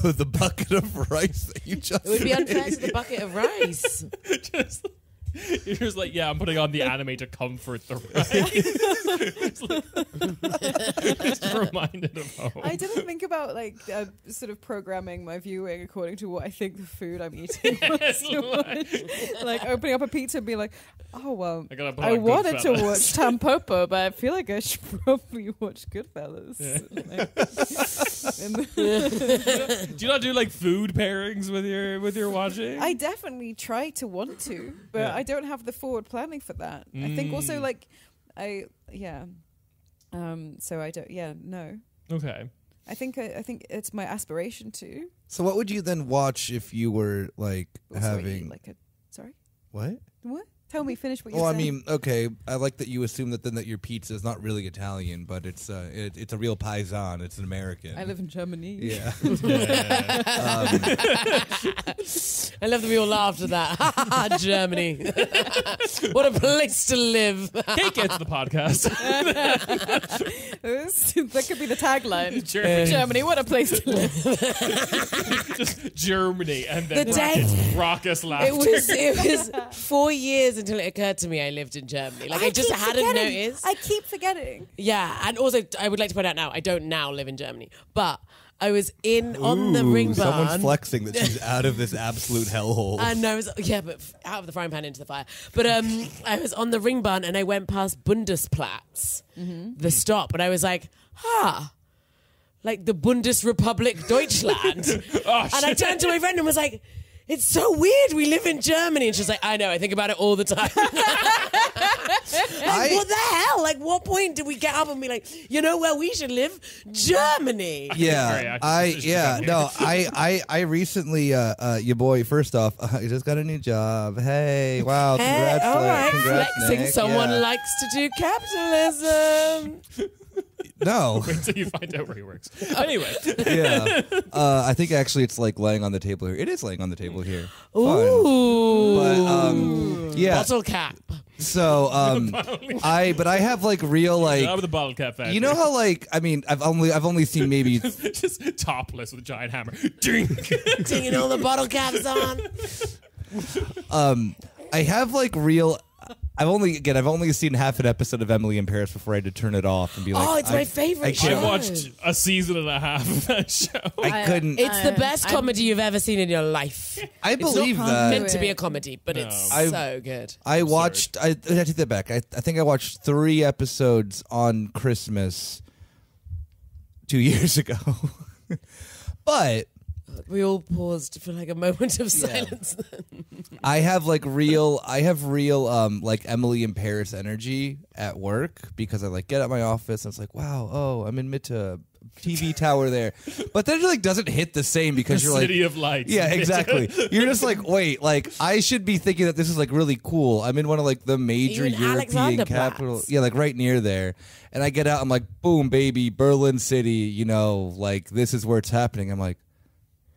the bucket of rice that you just. It would be unfair made. to the bucket of rice. just, you're just like, yeah, I'm putting on the anime to comfort the rice. Just reminded of home. I didn't think about like sort of programming my viewing according to what I think the food I'm eating wants to watch. Like opening up a pizza and being like, oh well, I gotta put I on wanted to Goodfellas. watch Tampopo, but I feel like I should probably watch Goodfellas. Do you not do like food pairings with your watching? I definitely try to want to, but Yeah. I don't have the forward planning for that. I think also like So I don't. Yeah, no. Okay. I think it's my aspiration to. So what would you then watch if you were like having like a sorry what? What? Tell me, finish what you're Well, I saying. mean, okay, I like that you assume that then that your pizza is not really Italian, but it's a real paisan. It's an American. I live in Germany. Yeah. I love that we all laughed at that. Germany. What a place to live. Kate gets the podcast. That could be the tagline. Germany. What a place to live. Just Germany, and then The day- raucous laughter. It was 4 years until it occurred to me I lived in Germany. Like I just keep hadn't forgetting. noticed. I keep forgetting. Yeah, and also I would like to point out now I don't now live in Germany, but I was on the ring barn. Someone's flexing that she's out of this absolute hellhole. And I was but out of the frying pan into the fire. But I was on the ring barn and I went past Bundesplatz, the stop, and I was like, like the Bundesrepublik Deutschland. And I turned to my friend and was like, it's so weird. We live in Germany. And she's like, I know. I think about it all the time. What the hell? Like, what point did we get up and be like, you know where we should live? Germany. Yeah, I recently, your boy. First off, he just got a new job. Hey, wow, congrats, all right. congrats, Flexing. Nick. Someone Yeah. likes to do capitalism. No. Wait until you find out where he works. Anyway. Yeah. I think actually it's like laying on the table here. It is laying on the table here. Ooh. But yeah. Bottle cap. So I have like real like Out of the bottle cap factory. you know how like I mean I've only seen maybe just topless with a giant hammer. Ding. Dinging all the bottle caps on. I have like real. I've only seen half an episode of Emily in Paris before I had to turn it off and be like, Oh, it's my favorite I show. can't I watched a season and a half of that show. I couldn't. It's the best comedy you've ever seen in your life. I believe It's not that. meant to be a comedy, but No. it's so good. I watched. I take that back. I think I watched 3 episodes on Christmas 2 years ago, but. We all paused for like a moment of silence. I have real like Emily in Paris energy at work because I like get at my office and it's like, wow, I'm in Mitte, TV tower there. But then it like doesn't hit the same because you're City like of Lights. yeah, exactly. You're just like, wait, like I should be thinking that this is like really cool. I'm in one of like the major You in European Alexanderplatz? capitals. Yeah, like right near there. And I get out, I'm like, boom, baby, Berlin City, you know, like this is where it's happening. I'm like,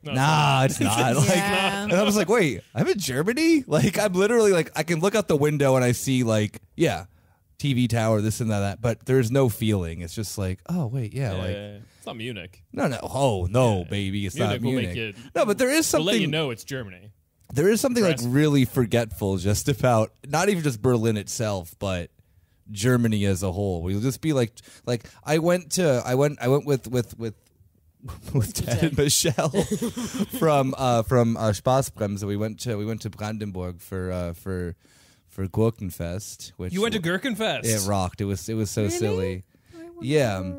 nah, it's not. Like, Yeah. and I was like, wait, I'm in Germany? Like, I'm literally like, I can look out the window and I see like, yeah, TV tower, this and that, but there's no feeling. It's just like, oh, wait, yeah, like, it's not Munich. no, oh, no, baby, it's not Munich will Munich. make you- No, but there is We'll something, let you know it's Germany. there is something like Press. really forgetful just about, not even just Berlin itself, but Germany as a whole. We'll just be like I went with Ted and Michelle from Spaßbremse. We went to Brandenburg for Gurkenfest. Which You went to Gherkinfest. It rocked. It was so Really? silly. Yeah.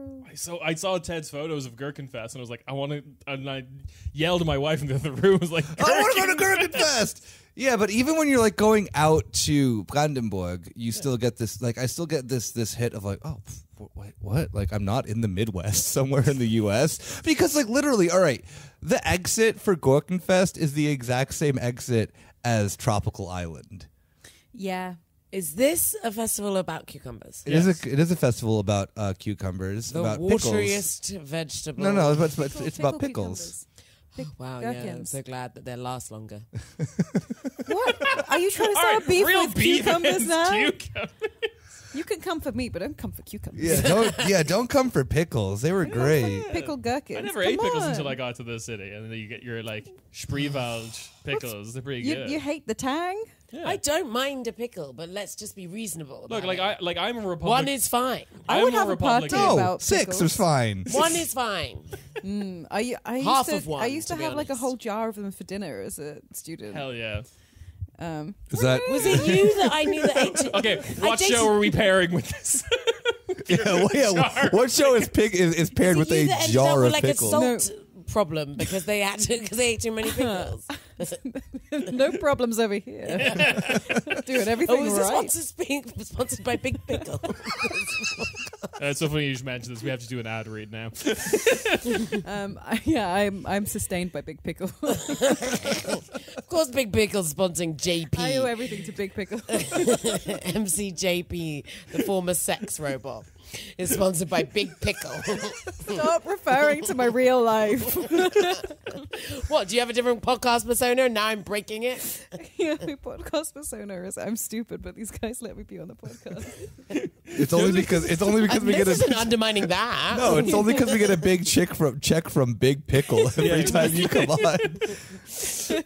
I saw Ted's photos of Gherkinfest and I was like, I want to. And I yelled at my wife in the other room. I was like, I want to go to Gurkenfest. Yeah, but even when you're like going out to Brandenburg, you still get this. Like, I still get this hit of like, oh, wait, what? Like, I'm not in the Midwest somewhere in the U.S. because, like, literally, all right, the exit for Gurkenfest is the exact same exit as Tropical Island. Yeah. Is this a festival about cucumbers? It is a festival about cucumbers, The about pickles. wateriest vegetable. No, it's about pickles. Wow, Gherkins. yeah. I'm so glad that they last longer. What? Are you trying to all start right, a beef real with beef cucumbers is now? cucumbers. You can come for meat, but don't come for cucumbers. Yeah, don't come for pickles. They were great. Pickled gherkins. I never Come ate pickles on. until I got to the city, and then you get your like Spreewald pickles. They're pretty good. You hate the tang? Yeah. I don't mind a pickle, but let's just be reasonable about Look, like it. I'm a Republican. One is fine. I would I'm a have a party Republican. No, about 6 pickles. was fine. One is fine. I used Half to, of one, I used to to be have like a honest. whole jar of them for dinner as a student. Hell yeah. Is that Was it you that I knew that ate it? Okay, what dated- show are we pairing with this? what show is paired with Was it you a that ended up jar with of like pickles? a salt problem because they ate too many pickles? No problems over here. Doing everything is right. this sponsored by Big Pickle? It's so funny you just mentioned this. We have to do an ad read now. I'm sustained by Big Pickle. Of course, Big Pickle's sponsoring JP. I owe everything to Big Pickle. MCJP, the former sex robot, is sponsored by Big Pickle. Stop referring to my real life. What, do you have a different podcast persona and now I'm breaking it? Yeah, my podcast persona is I'm stupid, but these guys let me be on the podcast. It's only because we This get isn't a undermining that. no. It's only because we get a big check from Big Pickle every time you come on.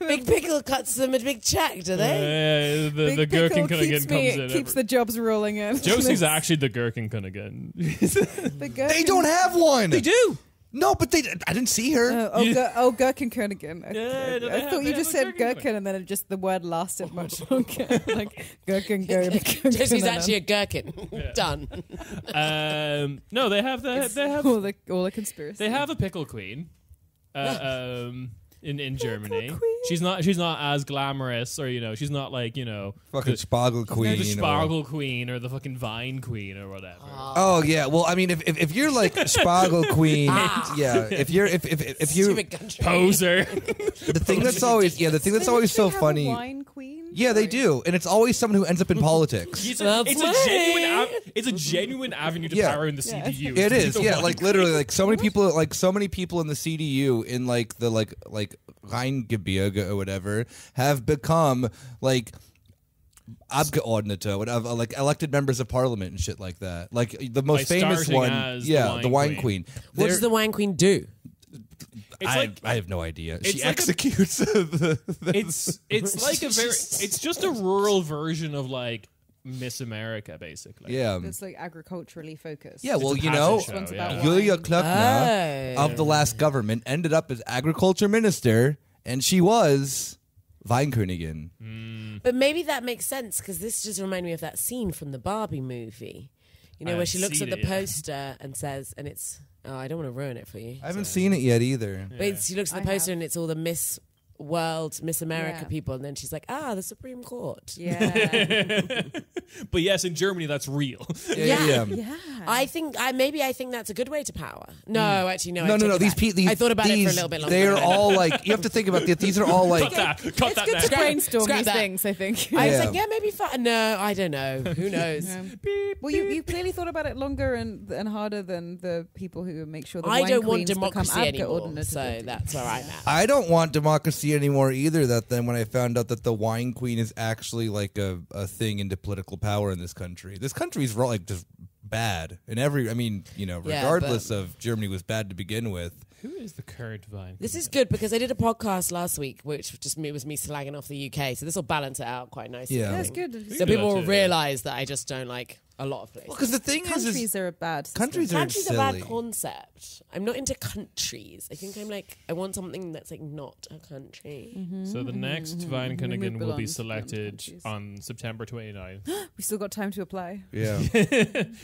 Big Pickle cuts them a big check, do they? the Big gherkin Pickle Cunningham comes in. keeps the jobs rolling in. Josie's actually the gherkin Cunningham. The gherkin, They don't have one. They do. No, but I didn't see her. Gherkin Kernighan. Yeah, no, they I have- thought they you have just a said gherkin gherkin and then the word lasted much longer. Like gherkin. Josie's actually a gherkin. Done. No, they have all the conspiracy. they have a pickle queen. In Germany, queen. she's not as glamorous, or she's not like Fucking Sparkle Queen. the Sparkle Queen or the fucking Vine Queen or whatever. Oh yeah, well I mean if you're like Sparkle Queen, yeah, if you Stupid country. Poser. the thing that's always so funny. Wine queen. Yeah, they do, and it's always someone who ends up in politics. It's That's a genuine avenue to Yeah. power in the CDU. It to be is, the yeah, Vine like literally, like so many people in the CDU in like the like Rheingebirge or whatever have become like Abgeordnete, whatever, like elected members of parliament and shit like that. Like the most By famous starting one, as the Wine Queen. What does the Wine Queen do? I have no idea. She like a- executes It's like it's just a rural version of like Miss America, basically. yeah. It's like agriculturally focused. Yeah, well, a you know, pageant show, One's about yeah. Julia wine. Klöckner Oh. of the last government ended up as agriculture minister, and she was Weinkönigin. But maybe that makes sense because this just reminded me of that scene from the Barbie movie. Where she looks at the poster and says, and it's, I don't want to ruin it for you. I haven't seen it yet either. But she looks at the I poster have. and it's all the Miss World, Miss America Yeah. people, and then she's like, the Supreme Court. Yeah. But yes, in Germany, that's real. Yeah. I think that's a good way to power. No, actually, no. I No. take it back. These I thought about it for a little bit longer. They're all like, you have to think about this. These are all like, Cut It's that good now. to brainstorm Scrap these that. things, I think. I was Yeah. like, maybe fun. No, I don't know. Who knows? Well, you clearly thought about it longer and harder than the people who make sure the I wine don't want queens become democracy anymore, Abgeordnete. so that's where I'm at. I don't want democracy anymore either. That then when I found out that the Wine Queen is actually like a thing into political power in this country. This country is like just bad in every. I mean, regardless of Germany was bad to begin with. Who is the current Vine? This is good because I did a podcast last week, which was me slagging off the UK. So this will balance it out quite nicely. Yeah. I That's think. good. So people will Yeah. realise that I just don't like a lot of places. Because the thing Countries are a bad system. countries are Country's a silly. bad concept. I'm not into countries. I think I want something that's like not a country. So the next Vine Cunningham will belong be to selected countries. on September 29th. We still got time to apply. Yeah,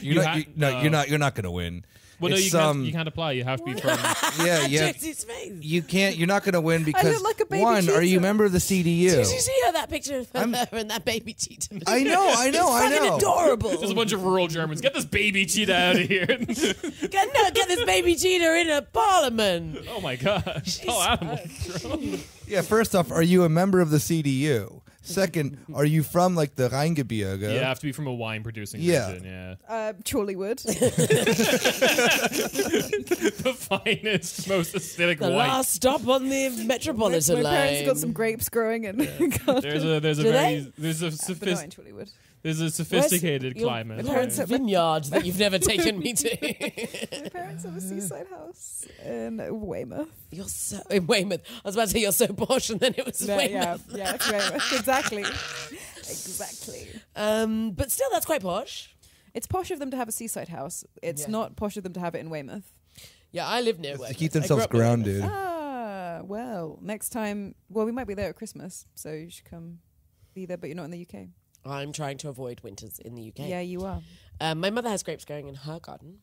You you're not gonna win. Well, no, It's, you can't apply. You have to be from. Yeah, yeah. Josie's face. You can't. You're not gonna win because like a baby one, are you a cheetah. member of the CDU? Did you see her, that picture of her and that baby cheetah? I know. Fucking adorable. There's a bunch of rural Germans. Get this baby cheetah out of here. Get this baby cheetah in a parliament. Oh my gosh. Oh, animal control. Yeah. First off, are you a member of the CDU? Second, are you from like the Rheingebirge? You have to be from a wine producing Yeah. region, yeah. Chorleywood. The finest, most acidic The wine. last stop on the My Metropolitan line. parents got some grapes growing in There's a Do very there's a but not in Chorleywood. there's a sophisticated Your climate. parents have- vineyard that you've never taken me to. My parents have a seaside house in Weymouth. You're so in Weymouth. I was about to say you're so posh, and then it was Weymouth. Yeah, it's Weymouth. Exactly. But still, that's quite posh. It's posh of them to have a seaside house. It's Yeah. not posh of them to have it in Weymouth. Yeah, I live near to Weymouth. keep I grew themselves up near Weymouth. grounded. Well, next time. Well, we might be there at Christmas, so you should come be there, but you're not in the UK. I'm trying to avoid winters in the UK. Yeah, you are. My mother has grapes growing in her garden.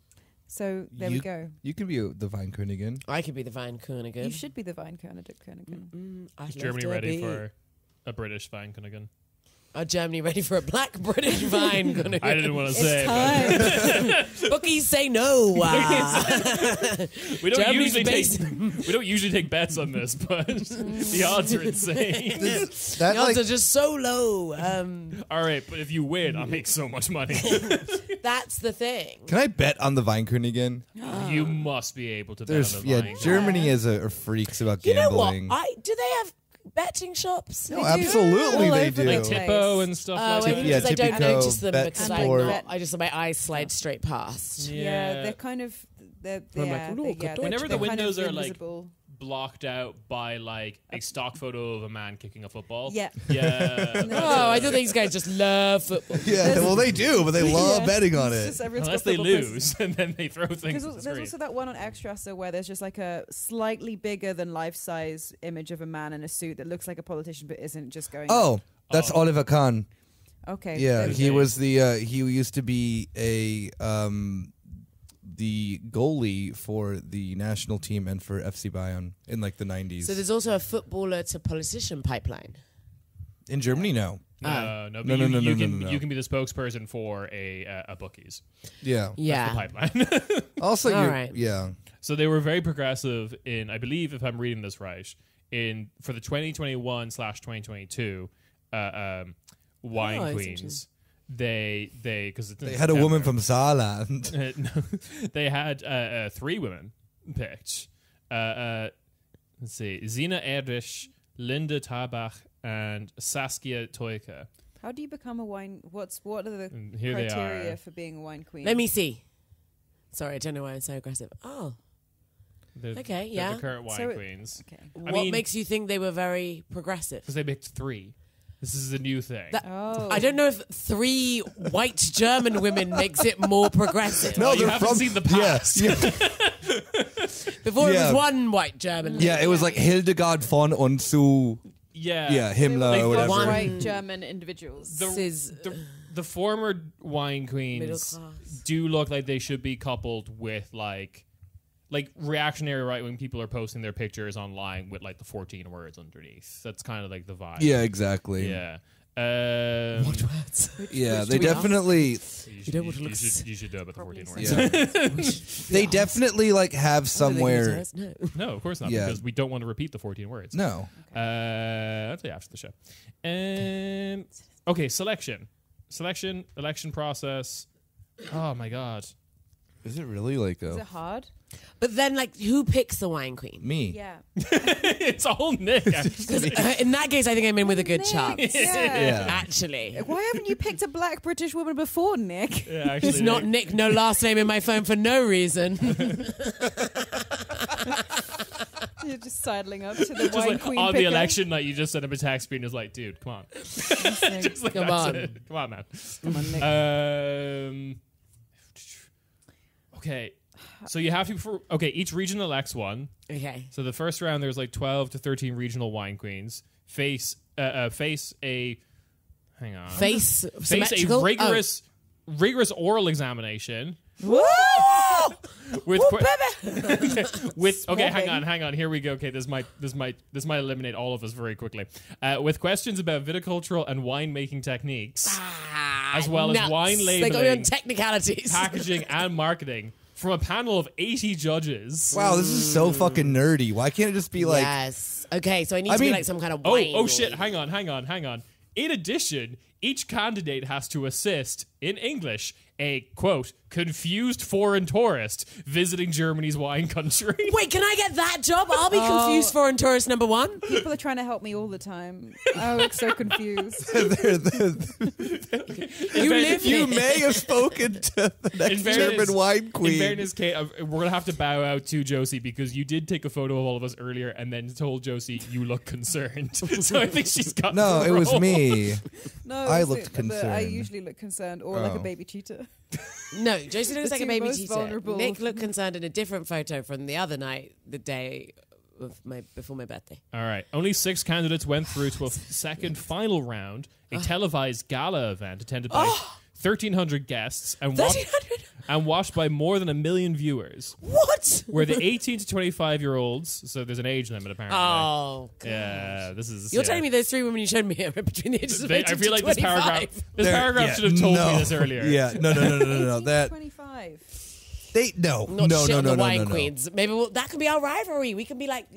So there we go. You can be the Vine Königin. I could be the Vine Königin. You should be the Vine Königin. I'd Is love Germany to ready be. for a British Vine Gunnigan. Are Germany ready for a black British vine? I didn't want to say It's it. Bookies say no. We don't Germany's usually take bets on this, but the odds are insane. That The odds are just so low. All right, but if you win, I'll make so much money. That's the thing. can I bet on the Weinkönig? You must be able to bet There's on the yeah, Vine. Germany are freaks about You know what? gambling. Do they have betting shops? No, absolutely All they over do. the Like place. Tippo and stuff like that. yeah, because I don't Tipico, notice them because Bet I just my eyes slide straight past. Yeah, they're kind of they're I'm like, yeah, "Look, they- yeah, Deutsche Whenever the they're kind windows of are, like, invisible. blocked out by like a stock photo of a man kicking a football. Yeah. Yeah. Oh, I thought these guys just love football. Yeah, well they do, but they love Yeah. betting on It's it. just everyone's Unless got they football players. lose and then they throw things There's, at the there's screen. also that one on Extrasse where there's just like a slightly bigger than life-size image of a man in a suit that looks like a politician but isn't just going. Oh, that's Oliver Kahn. okay. Yeah, there's- he was he used to be the goalie for the national team and for FC Bayern in like the 90s. So there's also a footballer to politician pipeline. In Germany, no. No, No, but no, no, you no, can no, no. you can be the spokesperson for a bookies. Yeah. Yeah. That's the pipeline. Also, All you right. yeah. So they were very progressive in, I believe, if I'm reading this right, for the 2021/2022 wine Oh, that's queens. They because They had a woman from Saarland. they had 3 women picked. Let's see, Zina Erdrich, Linda Tabach, and Saskia Toika. How do you become a wine? What are the And here they criteria are. for being a wine queen? Let me see. Sorry, I don't know why I'm so aggressive. Oh, They're, Okay, they're yeah. the current wine So- queens. Okay. what mean- makes you think they were very progressive? Because they picked 3. This is a new thing. That- Oh. I don't know if 3 white German women makes it more progressive. No, you they're haven't seen the past. Yeah, Before it Yeah. was 1 white German. yeah, it was like Hildegard von und zu Yeah. Himmler Like or whatever. one- White German individuals. The former wine Middle queens class. do look like they should be coupled with like reactionary right wing people are posting their pictures online with like the 14 words underneath. That's kind of like the vibe. Yeah, exactly. Yeah. Yeah, they do we have? definitely You don't want to look should know about the 14 words. yeah. They definitely like have somewhere. No. No, of course not, Yeah. because we don't want to repeat the 14 words. No. I'll tell you after the show. Okay, selection, election process. Oh my god. Is it really like Is it hard? But then, like, who picks the wine queen? me? Yeah. It's all Nick. Actually. In that case, I think I'm in with a good chance. Yeah. Actually. Why haven't you picked a black British woman before, Nick? Yeah, actually, It's not Nick, no last name in my phone for no reason. You're just sidling up to the Just wine like queen on the picker. election night, you just send him a text screen. Is like, dude, come on, just like, Come that's on. it. Come on, man. Come on, Nick. Okay, so you have to. Each region elects one. Okay. So the first round, there's like 12 to 13 regional wine queens face a. Hang on. Face Face a symmetrical? rigorous oral examination. Woo! With Woo, with okay, Swabbing. hang on. Here we go. Okay, this might eliminate all of us very quickly. With questions about viticultural and winemaking techniques, as well as Nuts. wine They got me on labeling, technicalities. packaging, and marketing from a panel of 80 judges. Wow, this is so fucking nerdy. Why can't it just be like? yes. Okay, so I need I to be mean- like some kind of wine. Oh shit! Hang on. In addition, each candidate has to assist in English a quote confused foreign tourist visiting Germany's wine country. Wait, can I get that job? I'll be confused foreign tourist number 1. People are trying to help me all the time. I look so confused. You may have spoken to the next German wine In queen. fairness, Kate, we're gonna have to bow out to Josie because you did take a photo of all of us earlier and then told Josie you look concerned. So I think she's got. No, the it was role. me. No, I it's looked but I concerned. usually look concerned or like a Oh. baby cheetah. No, Josie looks The like a two baby most cheetah. vulnerable. Nick looked concerned in a different photo from the other night, the day of before my birthday. All right. Only 6 candidates went through to a second final round, a televised gala event attended by 1,300 guests and 1,300? and watched by more than 1 million viewers. What? Where the 18 to 25-year-olds, so there's an age limit apparently. Oh, yeah, this is. You're telling me those 3 women you showed me are between the ages of 18 I feel like to 25. this paragraph should have told me this earlier. Yeah, no. That 25. they no, Not no, shit no, on no, the no, wine no, no. queens. Maybe that can be our rivalry. We can be like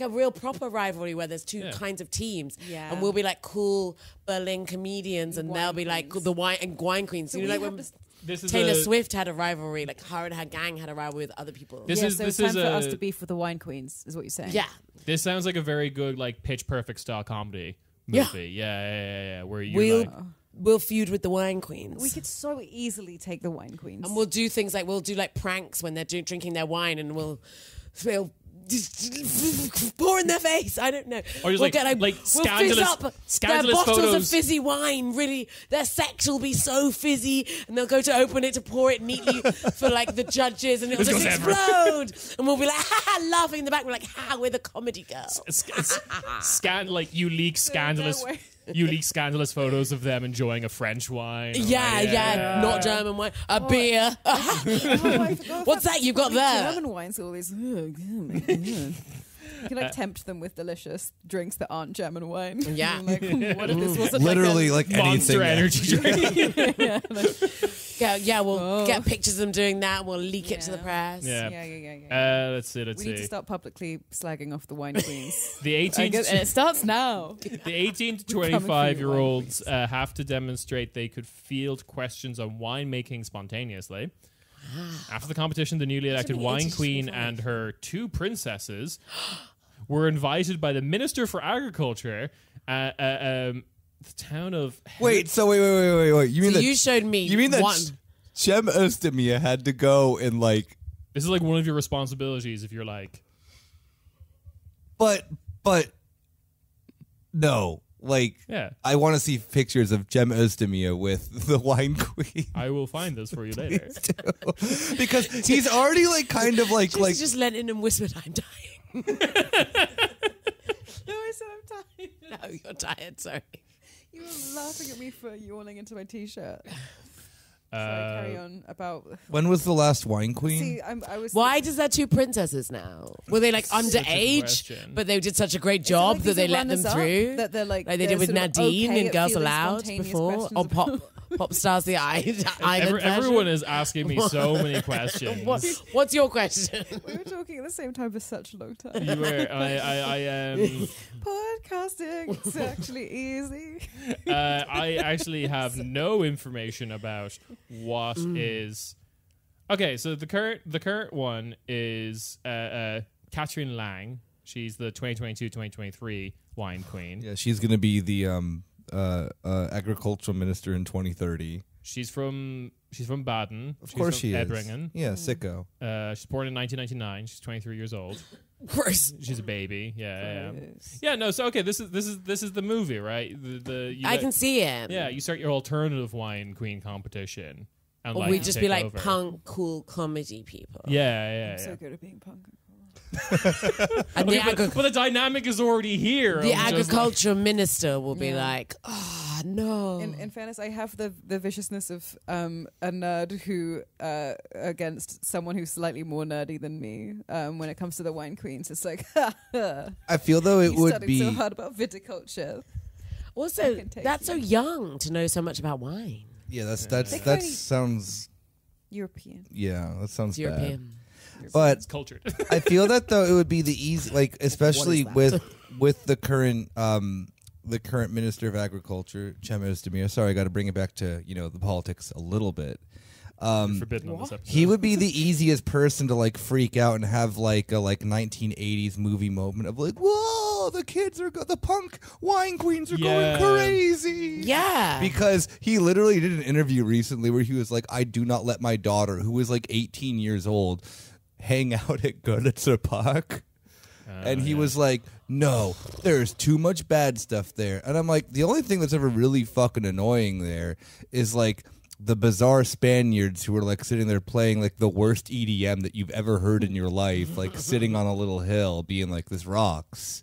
a real proper rivalry where there's two kinds of teams, Yeah. and we'll be like cool Berlin comedians, and Wine they'll be like queens. the wine queens. So you know, we like have when this- This is Taylor a- Swift had a rivalry, like her and her gang had a rivalry with other people. This is so this it's is time for us a to beef with the wine queens, is what you're saying. Yeah. this sounds like a very good like Pitch Perfect style comedy Yeah. movie. Yeah. Where you We'll like we'll feud with the wine queens. We could so easily take the wine queens. And we'll do things like we'll do like pranks when they're drinking their wine, and we'll pour in their face. I don't know. Or just we'll like we'll scandalous- fizz up scandalous their bottles photos. of fizzy wine. Really, their sex will be so fizzy, and they'll go to open it to pour it neatly for like the judges, and it'll This just goes ever. explode. And we'll be like, ha ha, laughing in the back. We're like, ha, we're the comedy girls. you leak scandalous. way. You leak scandalous photos of them enjoying a French wine. or Yeah, not German wine, a beer. Oh, I forgot What's that you've got there? German wines, all these. Oh my God. You can like tempt them with delicious drinks that aren't German wine. Yeah. Like, what if this wasn't Literally like like Monster anything. energy drink. We'll get pictures of them doing that, and we'll leak it to the Yeah. press. Yeah. Yeah. Let's see. We need to start publicly slagging off the wine queens. The 18 and it starts now. The 18 to We're coming for you, 25-year-olds have to demonstrate they could field questions on winemaking spontaneously. After the competition, the newly elected be 18 wine to queen 25. and her 2 princesses were invited by the Minister for Agriculture, the town of... Wait. You mean So that you showed me You mean that one. Cem Özdemir had to go and like, This is like one of your responsibilities if you're like... but no, like, Yeah. I want to see pictures of Cem Özdemir with the wine queen. I will find this for you later. Because he's already like kind of like She's just leant in and whispered, I'm dying. No, I said I'm tired. No, you're tired, sorry. You were laughing at me for yawning into my t-shirt. Carry on about. when was the last wine queen? See, I was. Why does that 2 princesses now? Were they like Such a underage, question. but they did such a great Is it job like that they these let them runners-up through? that they're like they they're did with sort of Nadine okay and at Girls fielding Aloud spontaneous before, questions or Pop Stars the Island Everyone version? is asking me so many questions. What's your question? We were talking at the same time for such a long time. You were... I Podcasting, it's actually easy. I actually have no information about what is. Okay, so the current one is Catherine Lang. She's the 2022-2023 wine queen. Yeah, she's gonna be the agricultural minister in 2030. She's from Baden. Of course from she is. Ebringen. Yeah, sicko. She's born in 1999. She's 23 years old. Gross. She's a baby. Yeah. Gross. Yeah. No. So okay, this is the movie, right? I can see it. Yeah, you start your alternative wine queen competition, and Or like we'd just take be like over. punk, cool comedy people. Yeah. I'm so good at being punk. And Okay, but the dynamic is already here. the I'm just agriculture minister will be Yeah. like, oh, no. In fairness, I have the viciousness of a nerd who against someone who's slightly more nerdy than me. When it comes to the wine queens, it's like, I feel though it you would studied be. so hard about viticulture. Also, can take that's you. so young to know so much about wine. Yeah, They that kinda- sounds. European. Yeah, that sounds It's bad. European. But it's cultured. I feel that though it would be the easy, like especially that? with the current Minister of Agriculture, Cem Özdemir. Sorry, I got to bring it back to the politics a little bit. Forbidden on this episode. He would be the easiest person to like freak out and have like a 1980s movie moment of like, whoa, the kids are the punk wine queens are Yeah. going crazy. Yeah. Because he literally did an interview recently where he was like, I do not let my daughter, who was like 18 years old, hang out at Görlitzer Park. And he was like, no, there's too much bad stuff there. And I'm like, the only thing that's ever really fucking annoying there is like the bizarre Spaniards who are like sitting there playing like the worst EDM that you've ever heard in your life, like sitting on a little hill being like, this rocks.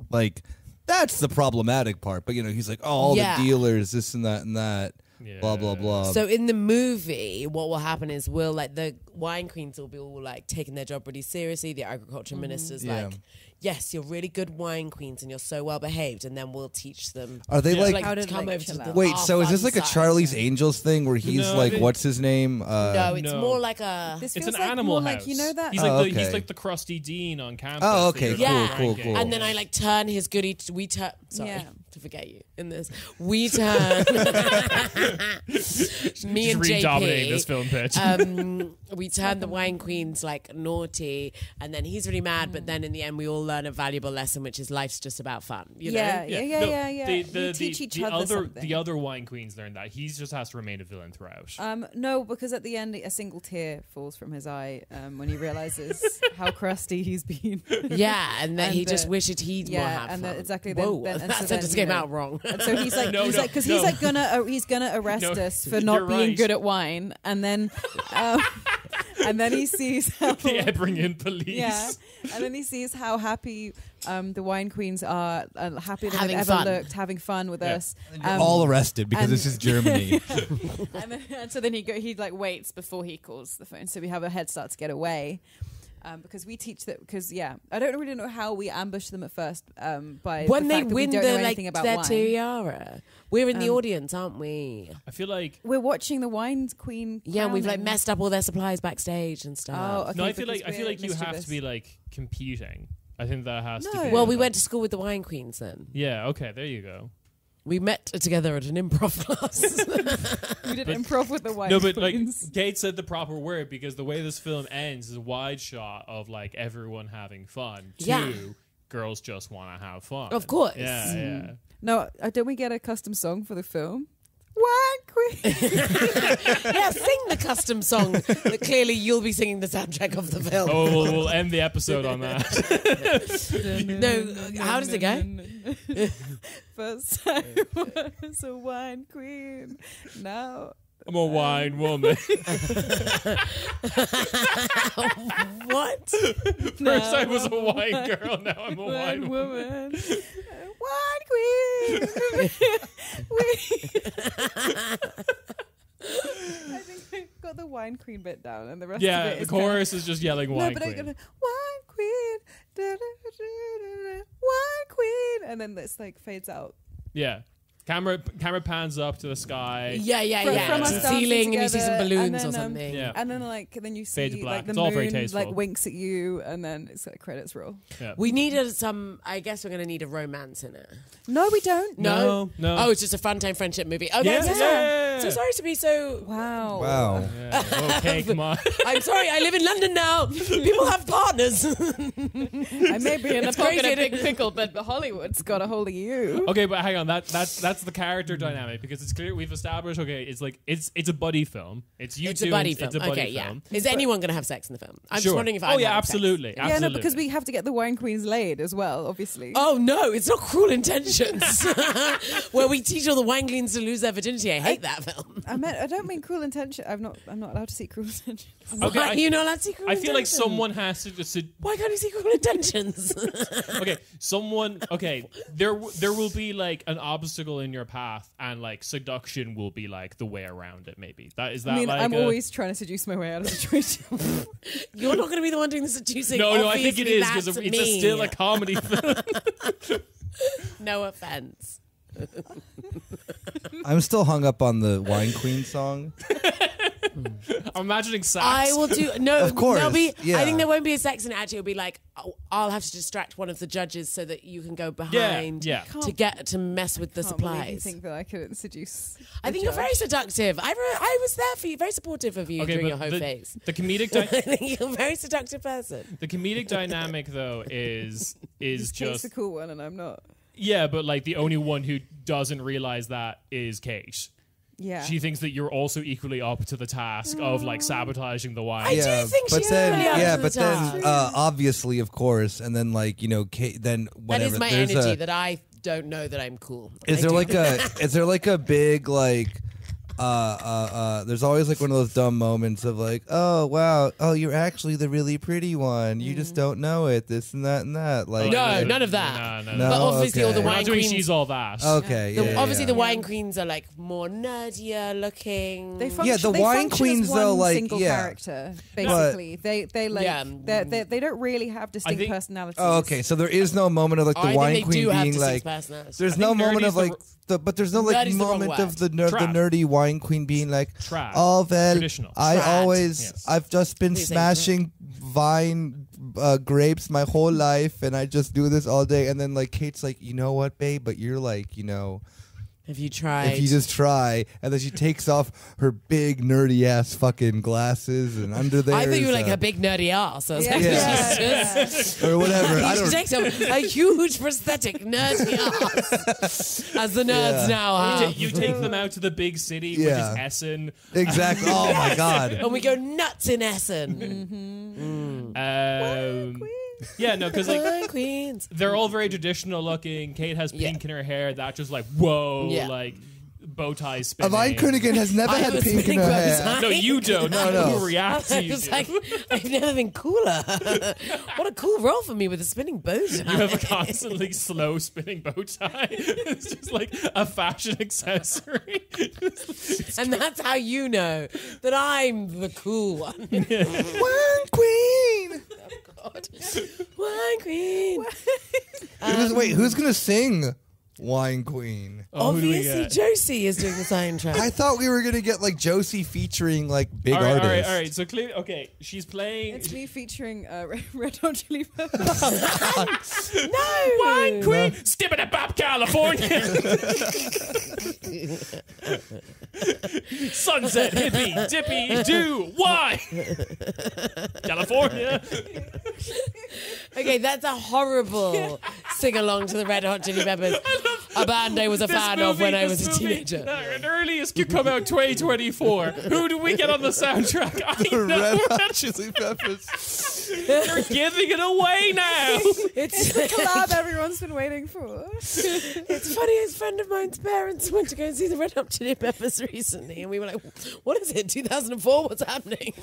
Like, that's the problematic part. But, he's like, oh, all Yeah. the dealers, this and that and that. Yeah. blah blah blah. So in the movie, what will happen is the wine queens will be all like taking their job really seriously. The agriculture minister's Yeah. like, yes, you're really good wine queens and you're so well behaved, and then we'll teach them. Are they Yeah. like? How to, come like, over to chill the out. Wait, so is this like a fun side. Charlie's Angels thing where he's No, I like, think- what's his name? No, it's No. more like a. This It's feels an like animal more house. like, you know that. He's Oh, like okay. he's like the crusty dean on campus. Oh, that okay, you're, Yeah. like, cool. ranking. And then I like turn his goodie. We turn. Sorry Yeah. to forget you in this. We turn. Me Just and redominating this JP. film pitch. We turn the wine queens like naughty, and then he's really mad. But then in the end, we all learn a valuable lesson, which is life's just about fun. You know? Yeah. No, We teach each other something. The other wine queens learn that he just has to remain a villain throughout. No, because at the end, a single tear falls from his eye when he realizes how crusty he's been. Yeah, and then And, he just wishes he'd more have and fun. exactly. Whoa, Then, and that so sentence then, came out wrong. And so he's like, No, because no, he's no. like he's gonna arrest No, us for you're not being right. good at wine, and then he sees how The Ebringen police. yeah, and then he sees how happy the wine queens are, happy than Having they've ever fun. looked, having fun with Yeah. us. all arrested because and- this is Germany. And so then he like waits before he calls the phone, so we have a head start to get away. Because we teach that, I don't really know how we ambush them at first. By When the they fact that we win don't know their anything about their wine. tiara, we're in the audience, aren't we? I feel like We're watching the wine queen. Yeah, and we've like crowning. messed up all their supplies backstage and stuff. Oh, okay, no, I feel because like we're you have mischievous. to be like competing. I think that has to No. be. Well, we went to school with the wine queens then. Yeah. Okay. There you go. We met together at an improv class. We did But- improv with the wine No, but like queens. Kate said the proper word, because the way this film ends is a wide shot of like everyone having fun. Yeah. Two, girls just want to have fun. Of course. Yeah. Yeah. No, don't we get a custom song for the film? Wine queen. Yeah, sing the custom song that clearly you'll be singing the soundtrack of the film. Oh, we'll end the episode on that. No, how does it go? First time was a wine queen. Now I'm a wine woman. What? First I was a wine girl, now I'm a wine woman. woman. Wine queen. I think I got the wine queen bit down, and the rest of Yeah, it the is kind of- chorus is just yelling No, wine but I'm queen. gonna wine queen, wine queen, and then this like fades out. Yeah. Camera pans up to the sky. Yeah, yeah, From- yeah. from us To the dancing ceiling, and you see some together, balloons and or then, something. Yeah. And then you Fade to see black. like the It's all very moon tasteful. like winks at you, and then it's like credits roll. Yeah. We needed some. I guess we're going to need a romance in it. No, we don't. No. Oh, it's just a fun time friendship movie. Okay, Yeah, so, yeah. so sorry to be so. Wow. Wow. Yeah. Okay, come on. I'm sorry. I live in London now. People have partners. I may be in a It's pocket crazy of big pickle, but Hollywood's got a hold of you. Okay, but hang on. That's the character dynamic, because it's clear we've established. Okay, it's like it's a buddy film. It's you It's two. a buddy and film. It's a buddy Okay, yeah. film. Is anyone going to have sex in the film? I'm Sure. just wondering if Oh I'm yeah, having sex. absolutely. Yeah, no, because we have to get the wine queens laid as well, obviously. Oh no, it's not Cruel Intentions, where we teach all the wine queens to lose their virginity. I hate that film. I don't mean Cruel Intention. I'm not allowed to see Cruel Intentions. Okay, Why are you not allowed to see Cruel I feel like Intentions? someone has to just. Why can't you see Cruel Intentions? Okay, someone. Okay, there will be like an obstacle in your path, and like seduction will be like the way around it. Maybe that is that. I mean, like I'm a- always trying to seduce my way out of the situation. You're not going to be the one doing the seducing. No, I think it Obviously, is, because that's it's me. still a comedy film. No offense. I'm still hung up on the Wine Queen song. I'm imagining sax. I will do no. Of course, there'll be, yeah. I think there won't be a sex in it. Actually, it'll be like I'll have to distract one of the judges so that you can go behind. Yeah. To get to mess with the Can't believe you supplies. think that I couldn't seduce? I think you're very seductive. I was there for you, very supportive of you Okay, during but your whole phase. the comedic I think you're a very seductive person. the comedic dynamic though is Kate's just the cool one, and I'm not. yeah, but like the only one who doesn't realize that is Kate. Yeah. She thinks that you're also equally up to the task of like sabotaging the wine. I do think but she's then really up yeah, to the but then task. obviously, of course, and then like then That whatever. is my there's energy a- that I don't know that I'm cool. Is I there do like think- is there like a big like there's always like one of those dumb moments of like, oh wow, oh you're actually the really pretty one. You just don't know it. This and that and that. Like No, none of that. No. But obviously, all the We're not wine doing queens. she's all that. Okay, Obviously, the yeah. wine queens are like more nerdier looking. They function, Yeah, the they wine function queens, as one though, like, single yeah. character basically. They like Yeah. they don't really have distinct think- personalities. Oh, okay. So there is no moment of like the I wine think they queen do have being distinct like. personalities. There's I no think moment nerdy of is like. But there's no like Nerdy's the wrong moment word. of the Trap. nerdy wine queen being like, Trap. oh well, Traditional. I Trad. always Yes. I've just been Please say smashing vine grapes my whole life, and I just do this all day. And then like Kate's like, you know what, babe? But you're like, you know. Have you tried? If you just try, and then she takes off her big nerdy ass fucking glasses, and under there, I thought you were is like a- her big nerdy ass. I was Yeah. like, Yeah. Jesus. or whatever. I She don't. takes a huge prosthetic nerdy ass, as the nerds Yeah. now have. You take them out to the big city, Yeah. which is Essen. Exactly. Oh my god. And we go nuts in Essen. Yeah, no, because like Wine queens. they're all very traditional looking. Kate has pink in her hair. That just like whoa, Yeah. like bow ties A spinning. Vine Kunigan has never I had was pink in spinning her bow hair. ties. No, you don't. No, no. Who reacts I to you? was like, I've never been cooler. What a cool role for me with a spinning bow tie. You have a constantly slow spinning bow tie. It's just like a fashion accessory. And that's how you know that I'm the cool one. Wine Queen. God. Wine queen. Who's gonna sing Wine Queen? Oh, who do we Obviously, get? Josie is doing the soundtrack. I thought we were gonna get like Josie featuring like big All right, artists. all right. So clearly, okay, she's playing. It's me featuring Red Hot Chili Peppers. No! Wine Queen, Skipping it Bop, California. Sunset, hippie, dippy, do, why? California. Okay, that's a horrible sing along to the Red Hot Chili Peppers, a band I was a fan of when I was a teenager. An earliest could come out 2024. Who do we get on the soundtrack? I know. Red Hot Chili Peppers. You're giving it away now. It's The collab everyone's been waiting for. It's funny, a friend of mine's parents went to go and see the Red Hot Chili Peppers recently, and we were like, what is it, 2004? What's happening?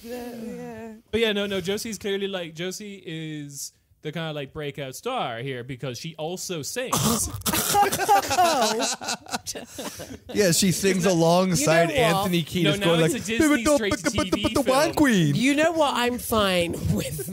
Yeah. But yeah, no. Josie's clearly like, Josie is the kind of like breakout star here because she also sings. Yeah, she sings alongside You know what? Anthony Kiedis No, now going it's like, a Disney straight-to-TV the Wine film. Queen. You know what I'm fine with?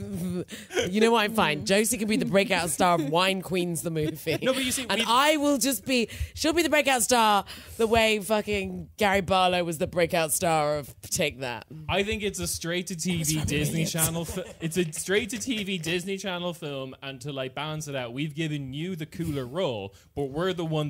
You know what I'm fine? Josie can be the breakout star of Wine Queens, the movie. No, but you see, and we- I will just be, she'll be the breakout star the way fucking Gary Barlow was the breakout star of Take That. I think it's a straight-to-TV Disney Channel. It's a straight-to-TV Disney Channel film, and to like balance it out, we've given you the cooler role, but you're the one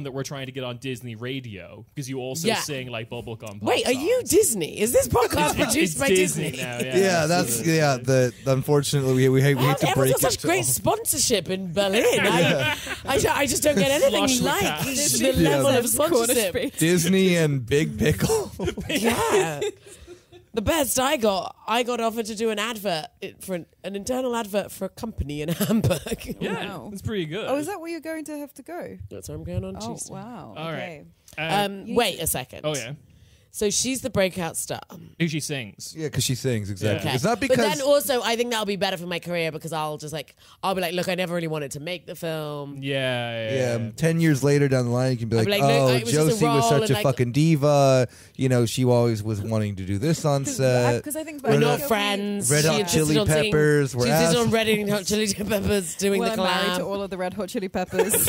that we're trying to get on Disney radio because you also Yeah. sing like bubblegum. Pop Wait, are you songs. Disney? Is this podcast produced It's by Disney Disney? now? Yeah, that's unfortunately we hate to Everyone's break got such it. great sponsorship in Berlin. I just don't get anything Flush with like cash. the level of Corner sponsorship. Street. Disney and Big Pickle. Yeah. The best I got offered to do an advert for an internal advert for a company in Hamburg. Yeah, Wow. it's pretty good. Oh, is that where you're going to have to go? That's where I'm going on Oh, Tuesday. wow. All Okay. right. Wait a second. Oh yeah, So she's the breakout star. who she sings. Yeah, because she sings exactly. Yeah. It's not But because then also, I think that'll be better for my career because I'll be like, look, I never really wanted to make the film. Yeah. 10 years later down the line, you can be I'll like, be like, no, oh, it was just a Josie was role such and, a like- fucking diva. You know, she always was wanting to do this on set. Because I think We're Red not Hot- friends. Red She Hot insisted Chili on singing- Peppers were She insisted on ass- Red Hot Chili Peppers doing well, the I'm married to collab. all of the Red Hot Chili Peppers,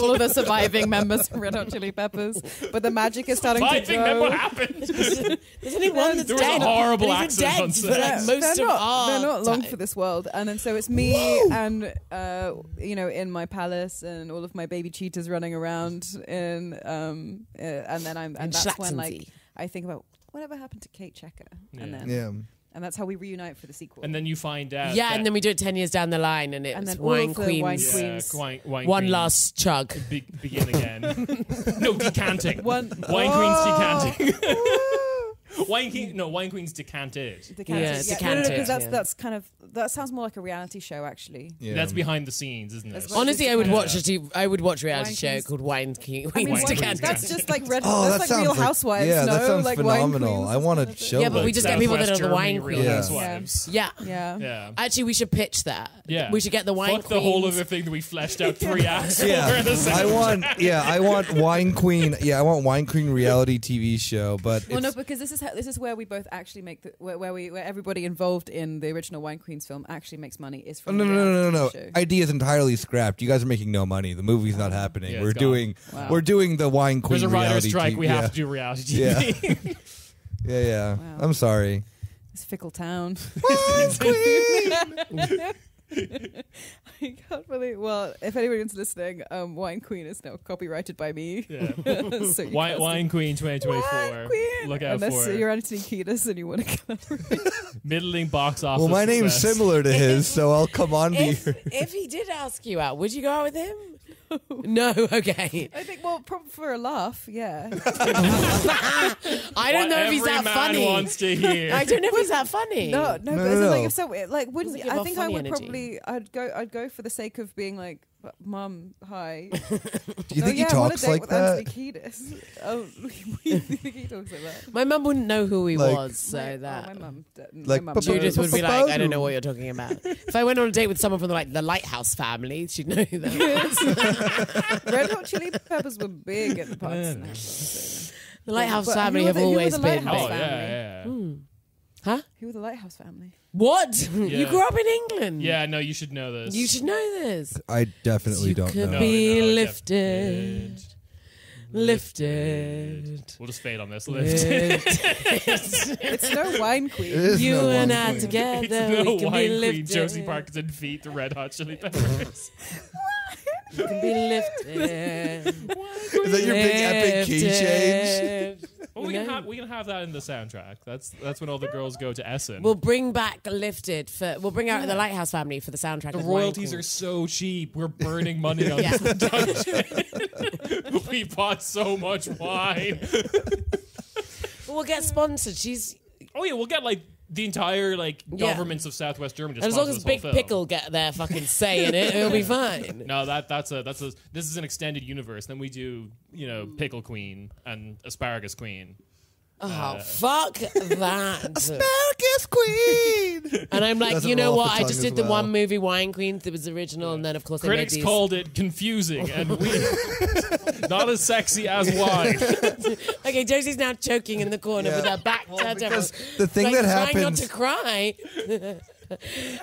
all of the surviving members of Red Hot Chili Peppers. But the magic is starting I to think that what grow. happened. There's only one that's There was a dead. horrible and he's accident on dead set. for like most they're of our they're not long time. for this world, and then so it's me and in my palace and all of my baby cheetahs running around and that's when like Schlachtensee. I think about whatever happened to Kate Cheka, and Yeah. then Yeah. and that's how we reunite for the sequel. And then you find out. Yeah, that, and then we do it 10 years down the line, and it's And then all Wine of the Queens. Wine yeah, Queens. wine One Queens last chug. begin again. No, decanting. One- Wine Queens decanting. Wine Queen's decanted. Decanted. Yeah, No, decanted, because yeah. that's kind of that sounds more like a reality show actually. Yeah. That's behind the scenes, isn't it? That's Honestly, I would watch I would watch a reality Wine show Queens. called Wine King. I mean, Wine Wine Queens. that's just like Red. Oh, that's that like sounds Real like- Housewives. yeah, no? that sounds like Wine phenomenal. Queens I is want kind a of show Yeah, but like we just that. get people that are the Southwest wine Germany, Real queens. Housewives. Yeah. Yeah. Yeah. Actually, we should pitch that. Yeah. We should get the wine Fuck the whole queens. other thing that we fleshed out 3 acts over Yeah, in the I want Wine Queen. Yeah, I want Wine Queen reality TV show. But Well, no, it's- because this is where we both actually make where everybody involved in the original Wine Queens film actually makes money is from no, the no, no, no, no. reality show. Idea is entirely scrapped. You guys are making no money. The movie's not happening. Yeah, we're it's gone. doing Wow. we're doing the Wine Queen There's a writer's reality strike. TV. We yeah. have to do reality Yeah. TV. Yeah. Wow. I'm sorry. It's fickle town. Wine Queen. I can't believe. Well, if anyone's listening, Wine Queen is now copyrighted by me. Yeah. So you Wine, can't Wine Queen 2024. Wine Queen. Look out Unless for you're it. Anthony Kiedis and you want to collaborate. Middling box office. Well, my name's success. similar to his, so I'll come on to If, your. if he did ask you out, would you go out with him? No, okay. I think, well, probably for a laugh, yeah. I don't know if he's that Every man funny. wants to hear. I don't know if he's that funny. No, No, but it's no. like if so, like wouldn't Doesn't give I off think I funny would energy. probably I'd go for the sake of being like, Mum, hi. Do you think he I'm on a talks date like with that? Anthony Kiedis. Oh, he talks like that. My mum wouldn't know who he Like- was, so My that. mum. Like, my mum. Judith would be like, Ba-ba-ba-ba-ba. I don't know what you're talking about. If I went on a date with someone from the Lighthouse family, she'd know who that was. Red Hot Chili Peppers were big at the Parkinson house. The Lighthouse But family who have were the always been Lighthouse Oh, big. family? yeah. Huh? Who were the Lighthouse family? What? Yeah. You grew up in England. Yeah, no, you should know this. You should know this. I definitely You don't could know. be No, lifted. Lifted. We'll just fade on this. Lifted. It's no Wine It Queen. is You no and Wine I Queen. It's together, no we can Wine be Queen, lifted. Josie Parkinson feet, the Red Hot Chili Peppers. You can be lifted. Is that your big epic key change? Well, we can have that in the soundtrack. That's when all the girls go to Essen. We'll bring back Lifted we'll bring out the Lighthouse family for the soundtrack. the with Wine royalties Queen. are so cheap. We're burning money on Yeah. this production. We bought so much wine. We'll get sponsored. She's Oh yeah, we'll get like the entire governments of Southwest Germany. To as long sponsor as this whole Big film. Pickle get their fucking say in it, it'll be fine. No, this is an extended universe. Then we do Pickle Queen and Asparagus Queen. Oh, fuck that. Asparagus Queen. And I'm like, Doesn't you know roll what? off the I just tongue did as the well. one movie, Wine Queen, that was original, and then of course they made Critics these. called it confusing and weird. Not as sexy as wine. Okay, Josie's now choking in the corner Yeah. with her back turned up. Because the thing Like, that trying not happens. to cry.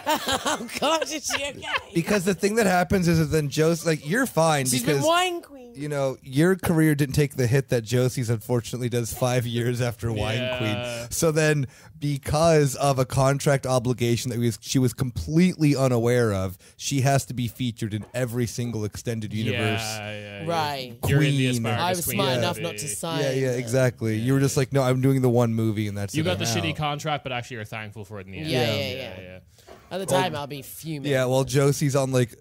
Oh God, is she okay? Because the thing that happens is that then Josie, like, you're fine She's been because Wine Queen. your career didn't take the hit that Josie's unfortunately does 5 years after Wine Yeah. Queen. So then, because of a contract obligation that she was completely unaware of, she has to be featured in every single extended universe. Yeah. Right. You're in the Queen. Asparagus I was Queen smart movie. enough not to sign. Yeah, exactly. You were just like, no, I'm doing the one movie, and that's You it. got the I'm shitty out. contract, but actually you're thankful for it in the end. Yeah. At the time, I'll be fuming. Yeah, well, Josie's on like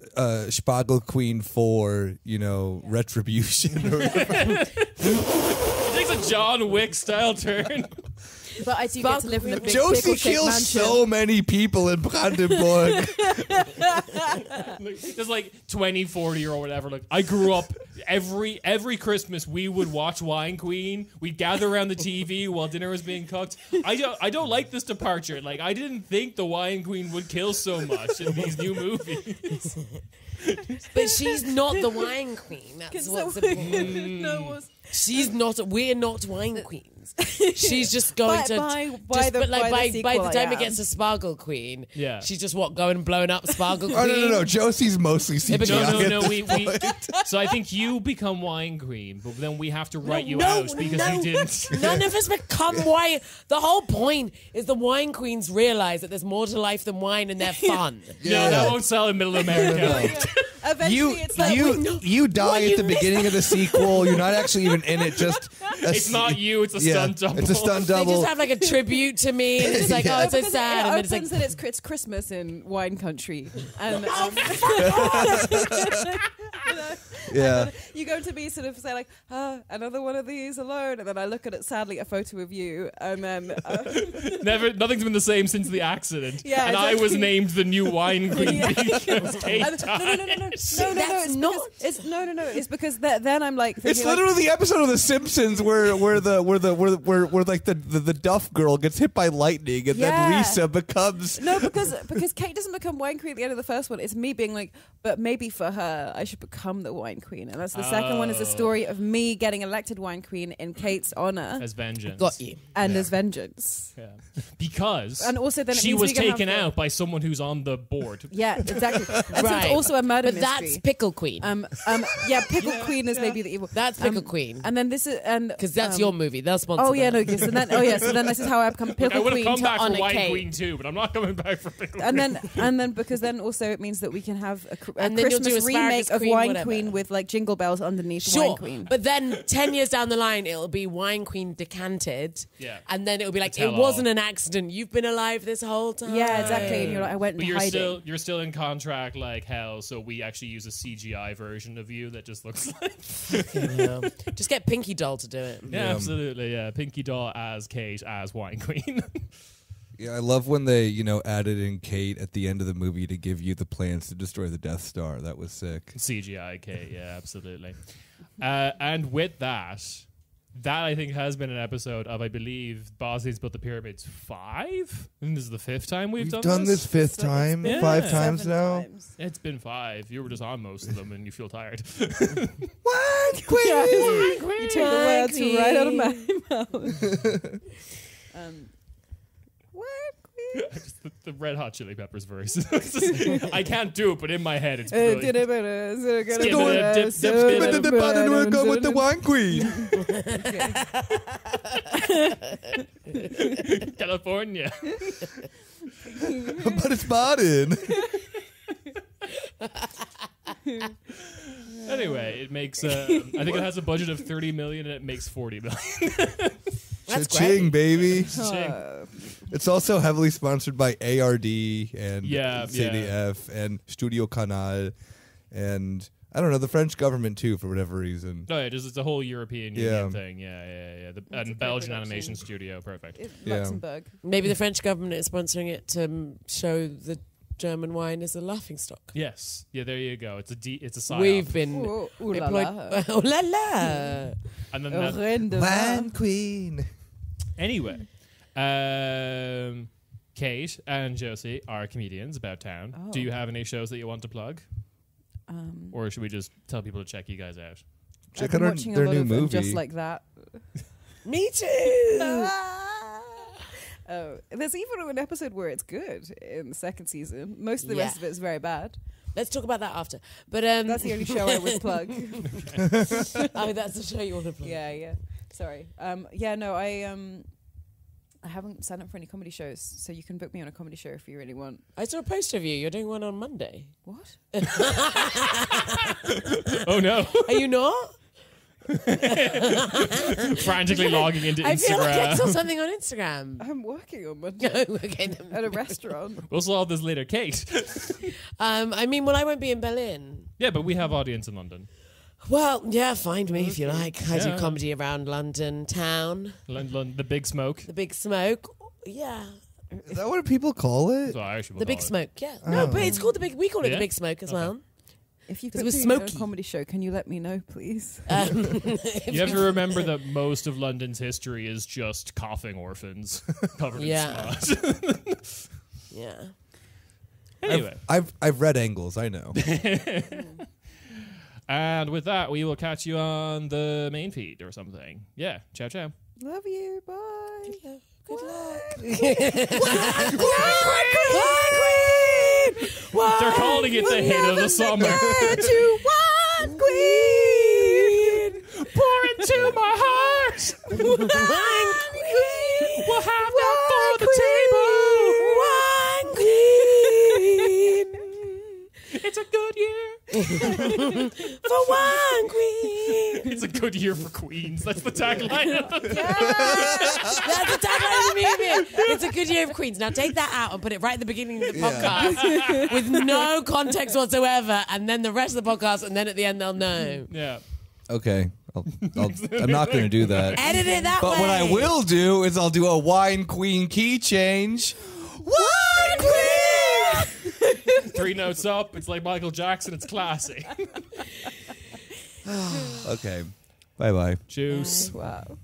Sparkle Queen 4, Retribution. Or whatever. It takes a John Wick style turn. But I do get to live in a big Josie pickle-shaped kills mansion. so many people in Brandenburg. There's like 20, 40 or whatever. Like I grew up every Christmas we would watch Wine Queen. We'd gather around the TV while dinner was being cooked. I don't like this departure. Like I didn't think the Wine Queen would kill so much in these new movies. But she's not the Wine Queen. That's what's important. She's not. We're not wine queens. She's just going to. By the time it gets to Sparkle Queen, Yeah. she's just going and blowing up Sparkle Queen. Oh, no. Josie's mostly CGI. No. at We this point. so I think you become Wine Queen, but then we have to write you No, out because no. you didn't. None of us become wine. The whole point is the wine queens realize that there's more to life than wine, and they're fun. No, that won't sell in Middle America. Eventually, it's like You die What, at you the beginning of the sequel. You're not actually even in it. Just It's not you. It's a stunt double. It's a stunt They double. just have like a tribute to me, and it's like, Yeah. oh, it's so because sad, and then it it's like, opens and it's Christmas in wine country, and Yeah. going to be sort of say like, another one of these alone, and then I look at it sadly a photo of you, and then Nothing's been the same since the accident. Yeah, and exactly. I was named the new wine queen because Kate no, it's because then I'm like, It's thinking, literally the episode of The Simpsons where like the Duff girl gets hit by lightning and then Lisa becomes no, because Kate doesn't become wine queen at the end of the first one. It's me being like, but maybe for her, I should become the wine queen. And that's the second one, is the story of me getting elected wine queen in Kate's honor as vengeance. Got you. and as vengeance. Yeah. Because And also then it she means was we can have taken the- out by someone who's on the board. Yeah, exactly. And so Right. it's also a murder But mystery. that's Pickle Queen. Yeah, Pickle Queen is maybe the evil. That's Pickle Queen. And then this is Because that's your movie. They'll sponsor Oh yeah, that. no. So then this is how I become Look, Pickle I would have Queen come to back for honor Wine Kate. Queen too, but I'm not coming back for Pickle And Queen. then because then also it means that we can have a And then you'll do Christmas remake Asparagus of Queen, Wine whatever. Queen with like jingle bells underneath Sure, Wine Queen. but then 10 years down the line, it'll be Wine Queen decanted. Yeah. And then it'll be like, The it tell-all. wasn't an accident. You've been alive this whole time. Yeah, exactly. And you're like, I went But in hiding. you're still in contract like hell, so we actually use a CGI version of you that just looks like Yeah. Just get Pinky Doll to do it. Yeah, absolutely, yeah. Pinky Doll as Kate as Wine Queen. Yeah, I love when they, added in Kate at the end of the movie to give you the plans to destroy the Death Star. That was sick. CGI Kate, yeah, absolutely. And with that I think has been an episode of, I believe, Bosnians Built the Pyramids 5. And this is the 5th time we've done this fifth So it's time, been 5 times 7 now. times. It's been 5. You were just on most of them and you feel tired. What? Queen? You took the words Queen. right out of my mouth. Wine Queen. the Red Hot Chili Peppers verse. It's just- I can't do it, but in my head it's brilliant. Go with the Wine Queen. California. But it's modern. Anyway, it makes. I think it has a budget of 30 million and it makes 40 million. That's Cha-ching, baby. Uh, It's also heavily sponsored by ARD and Yeah, CDF and Studio Canal and I don't know, the French government too, for whatever reason. No, it's a whole European Yeah. Union thing. Yeah. a And great Belgian production. animation studio, perfect. Yeah. Luxembourg. Maybe the French government is sponsoring it to show the German wine as a laughingstock. Yes. Yeah, there you go. It's a psyop. We've been Ooh la employed. la. Oh la la! And then that, Reine de Wine vin. Queen. anyway, Kate and Josie are comedians about town. Oh. Do you have any shows that you want to plug? Or should we just tell people to check you guys out? Check I've out been watching their a lot new of movie. Just Like That. Me too. Oh, there's even an episode where it's good in the second season. Most of the rest Yeah. of it is very bad. Let's talk about that after. But That's the only show I would plug. oh, that's the show you want to play. Yeah. Sorry. I haven't signed up for any comedy shows, so you can book me on a comedy show if you really want. I saw a poster of you. You're doing one on Monday. What? Oh no! Are you not? Frantically logging into I feel like I saw Instagram. something on Instagram. I'm working on Monday No, okay. at a restaurant. We'll solve this later, Kate. I won't be in Berlin. Yeah, but we have audience in London. Well, yeah, find me if you like. I Yeah. do comedy around London town. London, the Big Smoke. The Big Smoke. Yeah. Is that what people call it? That's what Irish people The Big call it. Smoke, yeah. No, but it's called the Big. We call it Yeah? the Big Smoke as well. If you 'Cause put it was me on smoky. a comedy show, can you let me know, please? You have to remember that most of London's history is just coughing orphans covered Yeah. in snot. Yeah. Anyway, I've read Angles, I know. and with that, we will catch you on the main feed or something. Yeah, ciao, ciao. Love you. Bye. Good luck. They're calling it the hit of the summer. To one queen. Pour into my heart. We'll have that for the table. It's a good year. For one queen. It's a good year for queens. That's the tagline of the That's the tagline of the movie. It's a good year of Queens. Now take that out and put it right at the beginning of the podcast with no context whatsoever, and then the rest of the podcast, and then at the end they'll know. Yeah. Okay. I'm not going to do that. Edit it that way. But what I will do is I'll do a Wine Queen key change. Wine Queen! 3 notes up. It's like Michael Jackson. It's classy. Okay. Bye-bye. Juice. Wow.